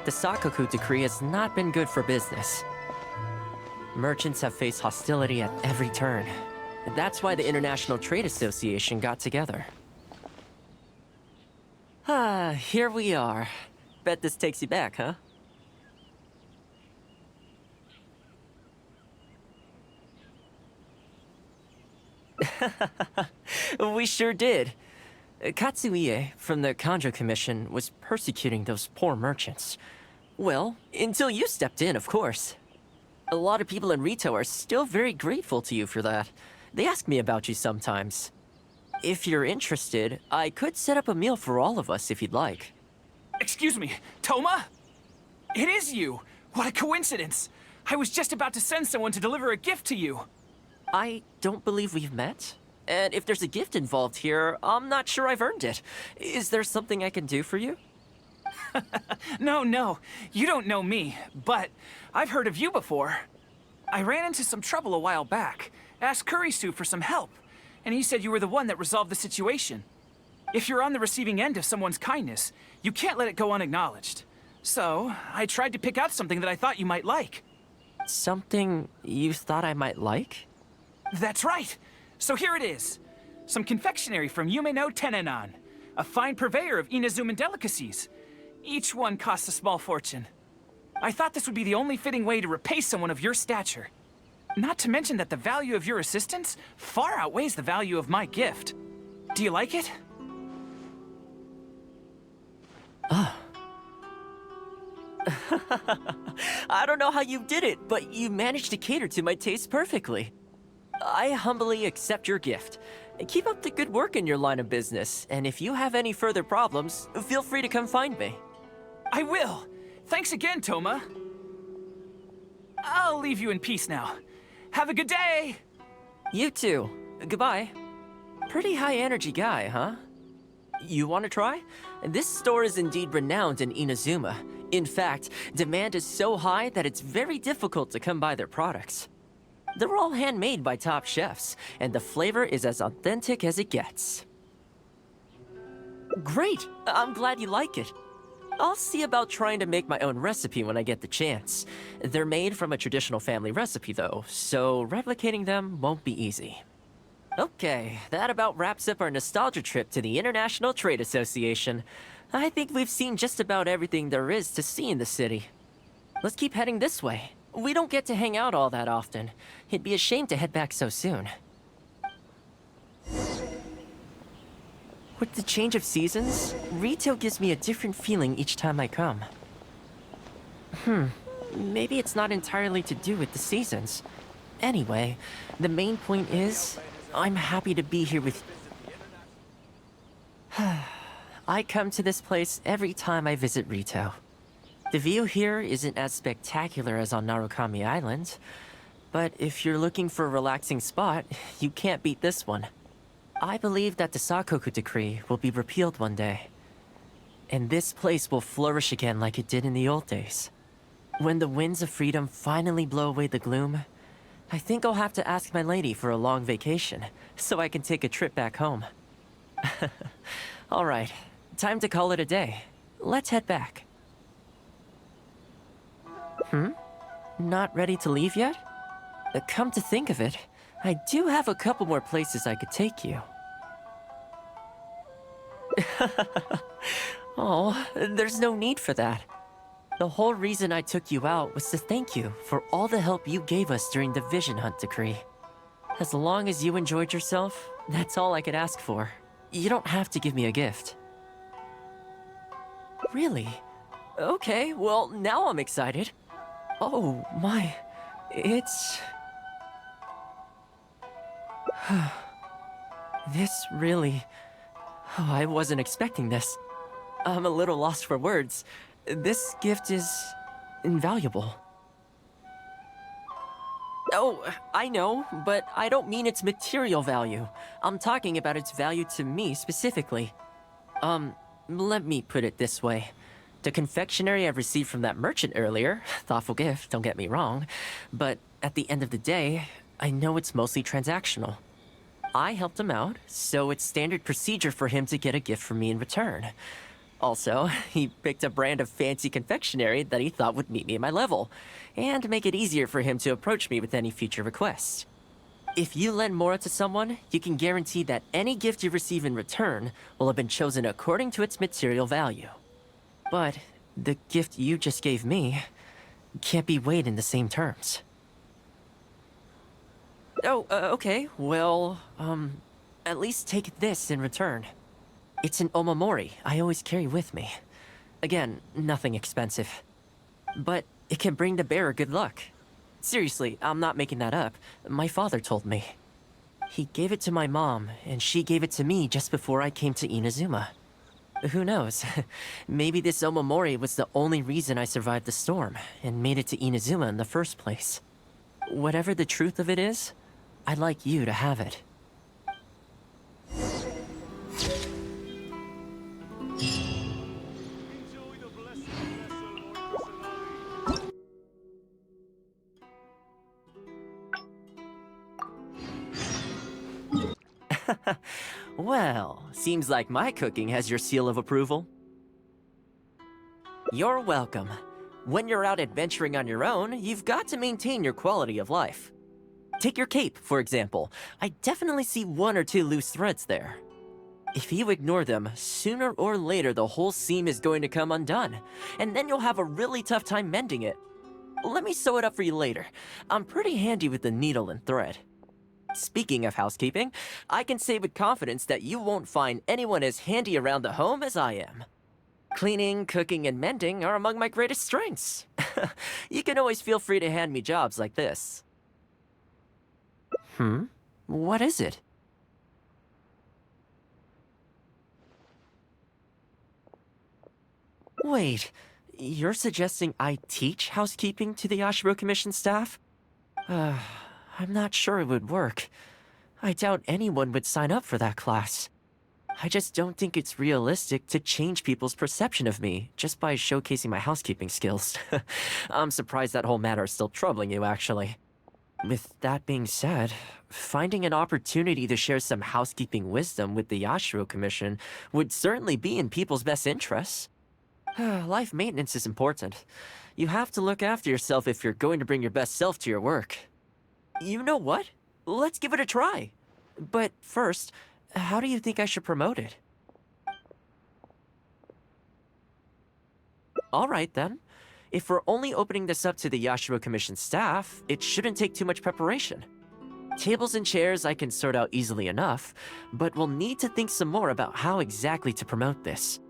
[SPEAKER 3] The Sakoku decree has not been good for business. Merchants have faced hostility at every turn. That's why the International Trade Association got together. Here we are. Bet this takes you back, huh? We sure did. Katsuie from the Kanjo Commission was persecuting those poor merchants. Well, until you stepped in, of course. A lot of people in Rito are still very grateful to you for that. They ask me about you sometimes. If you're interested, I could set up a meal for all of us if you'd like.
[SPEAKER 2] Excuse me, Thoma? It is you! What a coincidence! I was just about to send someone to deliver a gift to you.
[SPEAKER 3] I don't believe we've met. And if there's a gift involved here, I'm not sure I've earned it. Is there something I can do for you?
[SPEAKER 2] No, you don't know me, but I've heard of you before. I ran into some trouble a while back, asked Kurisu for some help, and he said you were the one that resolved the situation. If you're on the receiving end of someone's kindness, you can't let it go unacknowledged. So, I tried to pick out something that I thought you might like.
[SPEAKER 3] Something you thought I might like?
[SPEAKER 2] That's right! So here it is. Some confectionery from Yume no Tenenan, a fine purveyor of Inazuman delicacies. Each one costs a small fortune. I thought this would be the only fitting way to repay someone of your stature. Not to mention that the value of your assistance far outweighs the value of my gift. Do you like it?
[SPEAKER 3] I don't know how you did it, but you managed to cater to my taste perfectly. I humbly accept your gift. Keep up the good work in your line of business, and if you have any further problems, feel free to come find me.
[SPEAKER 2] I will! Thanks again, Thoma. I'll leave you in peace now. Have a good day!
[SPEAKER 3] You too. Goodbye. Pretty high-energy guy, huh? You want to try? This store is indeed renowned in Inazuma. In fact, demand is so high that it's very difficult to come by their products. They're all handmade by top chefs, and the flavor is as authentic as it gets. Great! I'm glad you like it. I'll see about trying to make my own recipe when I get the chance. They're made from a traditional family recipe, though, so replicating them won't be easy. Okay, that about wraps up our nostalgia trip to the International Trade Association. I think we've seen just about everything there is to see in the city. Let's keep heading this way. We don't get to hang out all that often. It'd be a shame to head back so soon. With the change of seasons, Rito gives me a different feeling each time I come. Maybe it's not entirely to do with the seasons. Anyway, the main point is, I'm happy to be here with... I come to this place every time I visit Rito. The view here isn't as spectacular as on Narukami Island, but if you're looking for a relaxing spot, you can't beat this one. I believe that the Sakoku decree will be repealed one day, and this place will flourish again like it did in the old days. When the winds of freedom finally blow away the gloom, I think I'll have to ask my lady for a long vacation, so I can take a trip back home. Alright, time to call it a day. Let's head back. Not ready to leave yet? Come to think of it, I do have a couple more places I could take you. Oh, there's no need for that. The whole reason I took you out was to thank you for all the help you gave us during the Vision Hunt decree. As long as you enjoyed yourself, that's all I could ask for. You don't have to give me a gift. Really? Okay, well, now I'm excited. Oh, my... It's... This really... Oh, I wasn't expecting this. I'm a little lost for words. This gift is... invaluable. Oh, I know, but I don't mean its material value. I'm talking about its value to me specifically. Let me put it this way. The confectionery I received from that merchant earlier, thoughtful gift, don't get me wrong, but at the end of the day, I know it's mostly transactional. I helped him out, so it's standard procedure for him to get a gift from me in return. Also, he picked a brand of fancy confectionery that he thought would meet me at my level, and make it easier for him to approach me with any future requests. If you lend Mora to someone, you can guarantee that any gift you receive in return will have been chosen according to its material value. But the gift you just gave me can't be weighed in the same terms. Oh, okay, well, at least take this in return. It's an omamori I always carry with me. Again, nothing expensive. But it can bring the bearer good luck. Seriously, I'm not making that up. My father told me. He gave it to my mom, and she gave it to me just before I came to Inazuma. Who knows? Maybe this omamori was the only reason I survived the storm, and made it to Inazuma in the first place. Whatever the truth of it is, I'd like you to have it. Well, seems like my cooking has your seal of approval. You're welcome. When you're out adventuring on your own, you've got to maintain your quality of life. Take your cape, for example. I definitely see 1 or 2 loose threads there. If you ignore them, sooner or later the whole seam is going to come undone, and then you'll have a really tough time mending it. Let me sew it up for you later. I'm pretty handy with the needle and thread. Speaking of housekeeping, I can say with confidence that you won't find anyone as handy around the home as I am. Cleaning, cooking, and mending are among my greatest strengths. You can always feel free to hand me jobs like this. What is it? Wait, you're suggesting I teach housekeeping to the Yashiro Commission staff? I'm not sure it would work. I doubt anyone would sign up for that class. I just don't think it's realistic to change people's perception of me just by showcasing my housekeeping skills. I'm surprised that whole matter is still troubling you, actually. With that being said, finding an opportunity to share some housekeeping wisdom with the Yashiro Commission would certainly be in people's best interests. Life maintenance is important. You have to look after yourself if you're going to bring your best self to your work. You know what? Let's give it a try. But first, how do you think I should promote it? Alright then. If we're only opening this up to the Yashiro Commission staff, it shouldn't take too much preparation. Tables and chairs I can sort out easily enough, but we'll need to think some more about how exactly to promote this.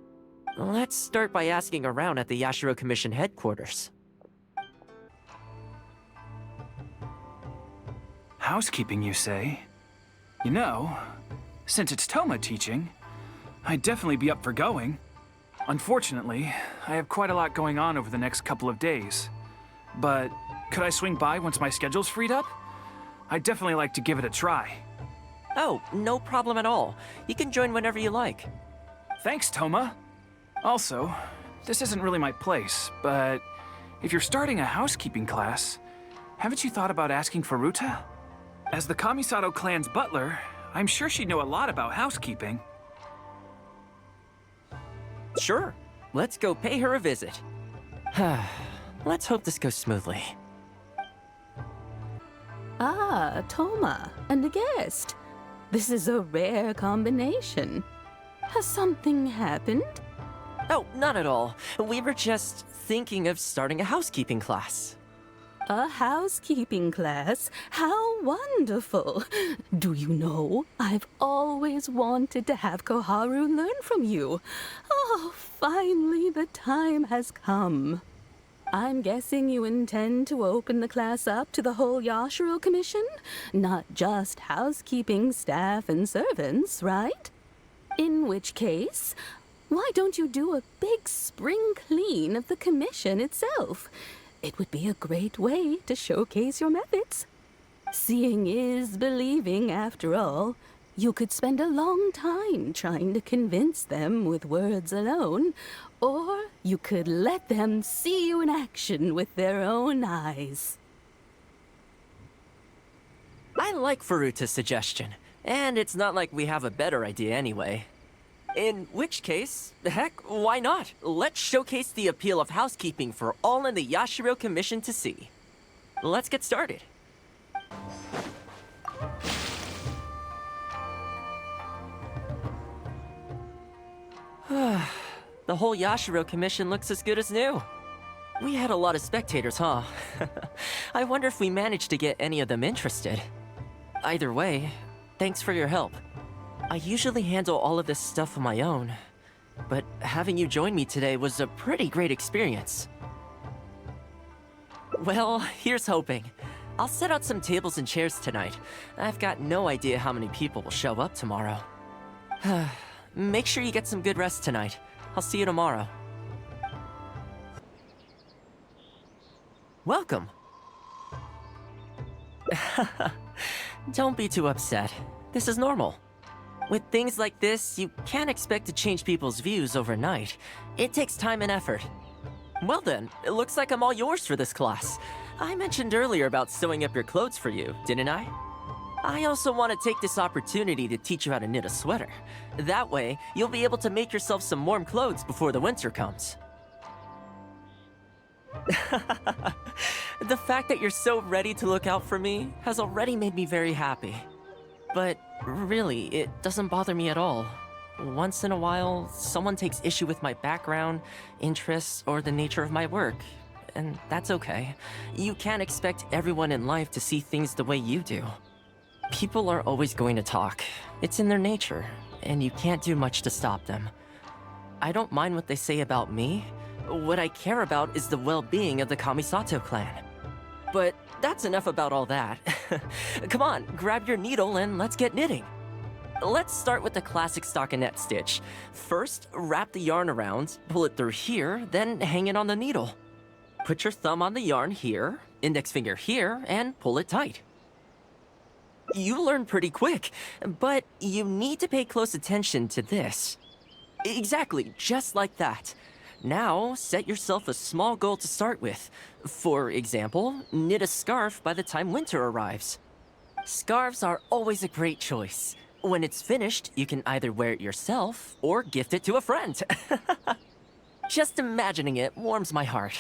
[SPEAKER 3] Let's start by asking around at the Yashiro Commission headquarters.
[SPEAKER 2] Housekeeping, you say? You know, since it's Thoma teaching, I'd definitely be up for going. Unfortunately, I have quite a lot going on over the next couple of days. But could I swing by once my schedule's freed up? I'd definitely like to give it a try.
[SPEAKER 3] Oh, no problem at all. You can join whenever you like.
[SPEAKER 2] Thanks, Thoma. Also, this isn't really my place, but if you're starting a housekeeping class, haven't you thought about asking for Ruta? As the Kamisato clan's butler, I'm sure she'd know a lot about housekeeping.
[SPEAKER 3] Sure. Let's go pay her a visit. Let's hope this goes smoothly.
[SPEAKER 10] Ah, Thoma, and a guest. This is a rare combination. Has something happened?
[SPEAKER 3] Oh, not at all. We were just thinking of starting a housekeeping class.
[SPEAKER 10] A housekeeping class? How wonderful! Do you know, I've always wanted to have Koharu learn from you. Oh, finally the time has come. I'm guessing you intend to open the class up to the whole Yashiro Commission? Not just housekeeping staff and servants, right? In which case, why don't you do a big spring clean of the commission itself? It would be a great way to showcase your methods. Seeing is believing, after all. You could spend a long time trying to convince them with words alone, or you could let them see you in action with their own eyes.
[SPEAKER 3] I like Furuta's suggestion, and it's not like we have a better idea anyway. In which case, heck, why not? Let's showcase the appeal of housekeeping for all in the Yashiro Commission to see. Let's get started. The whole Yashiro Commission looks as good as new. We had a lot of spectators, huh? I wonder if we managed to get any of them interested. Either way, thanks for your help. I usually handle all of this stuff on my own, but having you join me today was a pretty great experience. Well, here's hoping. I'll set out some tables and chairs tonight. I've got no idea how many people will show up tomorrow. Make sure you get some good rest tonight. I'll see you tomorrow. Welcome. Don't be too upset. This is normal. With things like this, you can't expect to change people's views overnight. It takes time and effort. Well then, it looks like I'm all yours for this class. I mentioned earlier about sewing up your clothes for you, didn't I? I also want to take this opportunity to teach you how to knit a sweater. That way, you'll be able to make yourself some warm clothes before the winter comes. The fact that you're so ready to look out for me has already made me very happy. But really, it doesn't bother me at all. Once in a while, someone takes issue with my background, interests, or the nature of my work. And that's okay. You can't expect everyone in life to see things the way you do. People are always going to talk. It's in their nature, and you can't do much to stop them. I don't mind what they say about me. What I care about is the well-being of the Kamisato clan. But that's enough about all that. Come on, grab your needle and let's get knitting. Let's start with the classic stockinette stitch. First, wrap the yarn around, pull it through here, then hang it on the needle. Put your thumb on the yarn here, index finger here, and pull it tight. You learn pretty quick, but you need to pay close attention to this. Exactly, just like that. Now, set yourself a small goal to start with. For example, knit a scarf by the time winter arrives. Scarves are always a great choice. When it's finished, you can either wear it yourself or gift it to a friend. Just imagining it warms my heart.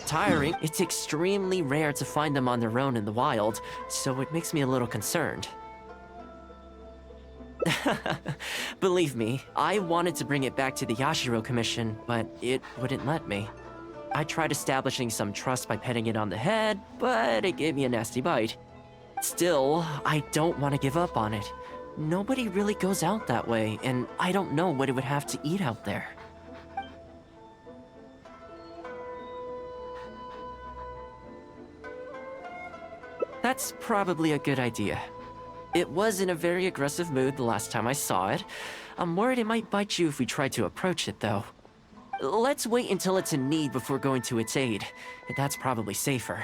[SPEAKER 3] Tiring, it's extremely rare to find them on their own in the wild, so it makes me a little concerned. Believe me, I wanted to bring it back to the Yashiro Commission, but it wouldn't let me. I tried establishing some trust by petting it on the head, but it gave me a nasty bite. Still, I don't want to give up on it. Nobody really goes out that way, and I don't know what it would have to eat out there. That's probably a good idea. It was in a very aggressive mood the last time I saw it. I'm worried it might bite you if we try to approach it, though. Let's wait until it's in need before going to its aid. That's probably safer.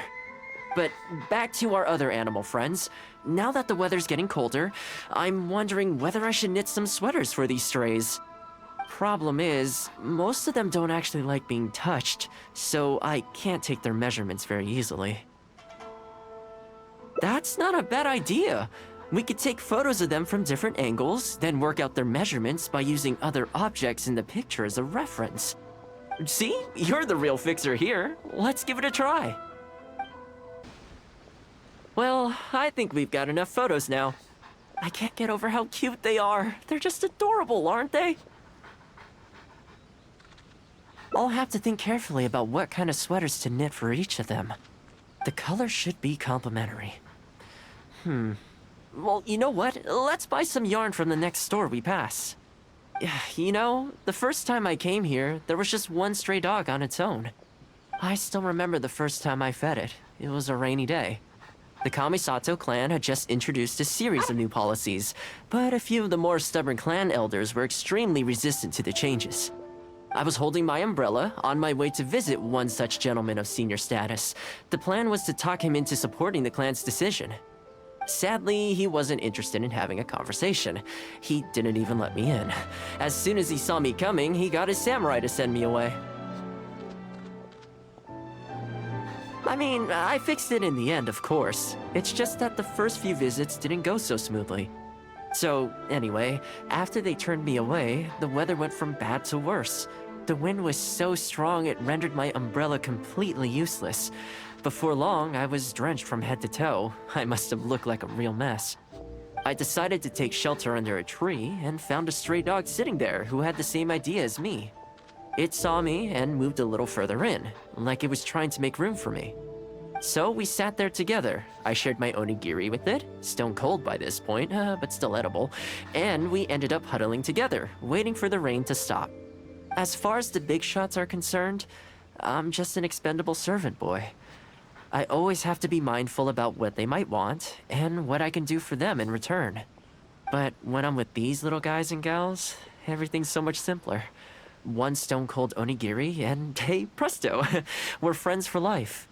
[SPEAKER 3] But back to our other animal friends. Now that the weather's getting colder, I'm wondering whether I should knit some sweaters for these strays. Problem is, most of them don't actually like being touched, so I can't take their measurements very easily. That's not a bad idea. We could take photos of them from different angles, then work out their measurements by using other objects in the picture as a reference. See? You're the real fixer here. Let's give it a try. Well, I think we've got enough photos now. I can't get over how cute they are. They're just adorable, aren't they? I'll have to think carefully about what kind of sweaters to knit for each of them. The color should be complementary. Well, you know what? Let's buy some yarn from the next store we pass. You know, the first time I came here, there was just one stray dog on its own. I still remember the first time I fed it. It was a rainy day. The Kamisato clan had just introduced a series of new policies, but a few of the more stubborn clan elders were extremely resistant to the changes. I was holding my umbrella, on my way to visit one such gentleman of senior status. The plan was to talk him into supporting the clan's decision. Sadly, he wasn't interested in having a conversation. He didn't even let me in. As soon as he saw me coming, he got his samurai to send me away. I mean, I fixed it in the end, of course. It's just that the first few visits didn't go so smoothly. So, anyway, after they turned me away, the weather went from bad to worse. The wind was so strong it rendered my umbrella completely useless. Before long, I was drenched from head to toe. I must have looked like a real mess. I decided to take shelter under a tree and found a stray dog sitting there who had the same idea as me. It saw me and moved a little further in, like it was trying to make room for me. So we sat there together. I shared my onigiri with it, stone cold by this point, but still edible, and we ended up huddling together, waiting for the rain to stop. As far as the big shots are concerned, I'm just an expendable servant boy. I always have to be mindful about what they might want and what I can do for them in return. But when I'm with these little guys and gals, everything's so much simpler. One stone-cold onigiri and, hey, presto, we're friends for life.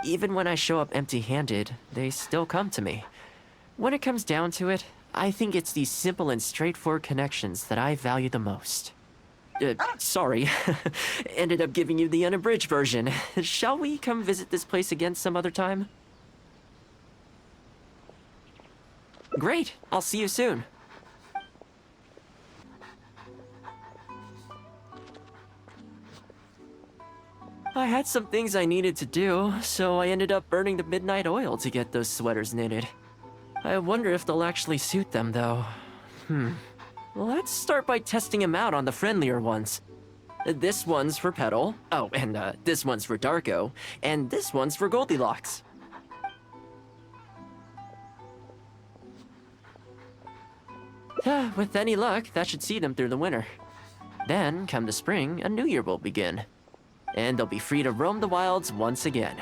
[SPEAKER 3] Even when I show up empty-handed, they still come to me. When it comes down to it, I think it's these simple and straightforward connections that I value the most. Sorry. Ended up giving you the unabridged version. Shall we come visit this place again some other time? Great. I'll see you soon. I had some things I needed to do, so I ended up burning the midnight oil to get those sweaters knitted. I wonder if they'll actually suit them, though. Let's start by testing them out on the friendlier ones. This one's for Petal. Oh, and this one's for Darko. And this one's for Goldilocks. With any luck, that should see them through the winter. Then, come the spring, a new year will begin. And they'll be free to roam the wilds once again.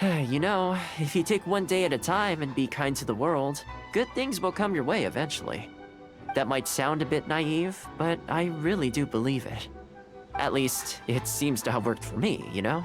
[SPEAKER 3] You know, if you take one day at a time and be kind to the world, good things will come your way eventually. That might sound a bit naive, but I really do believe it. At least, it seems to have worked for me, you know?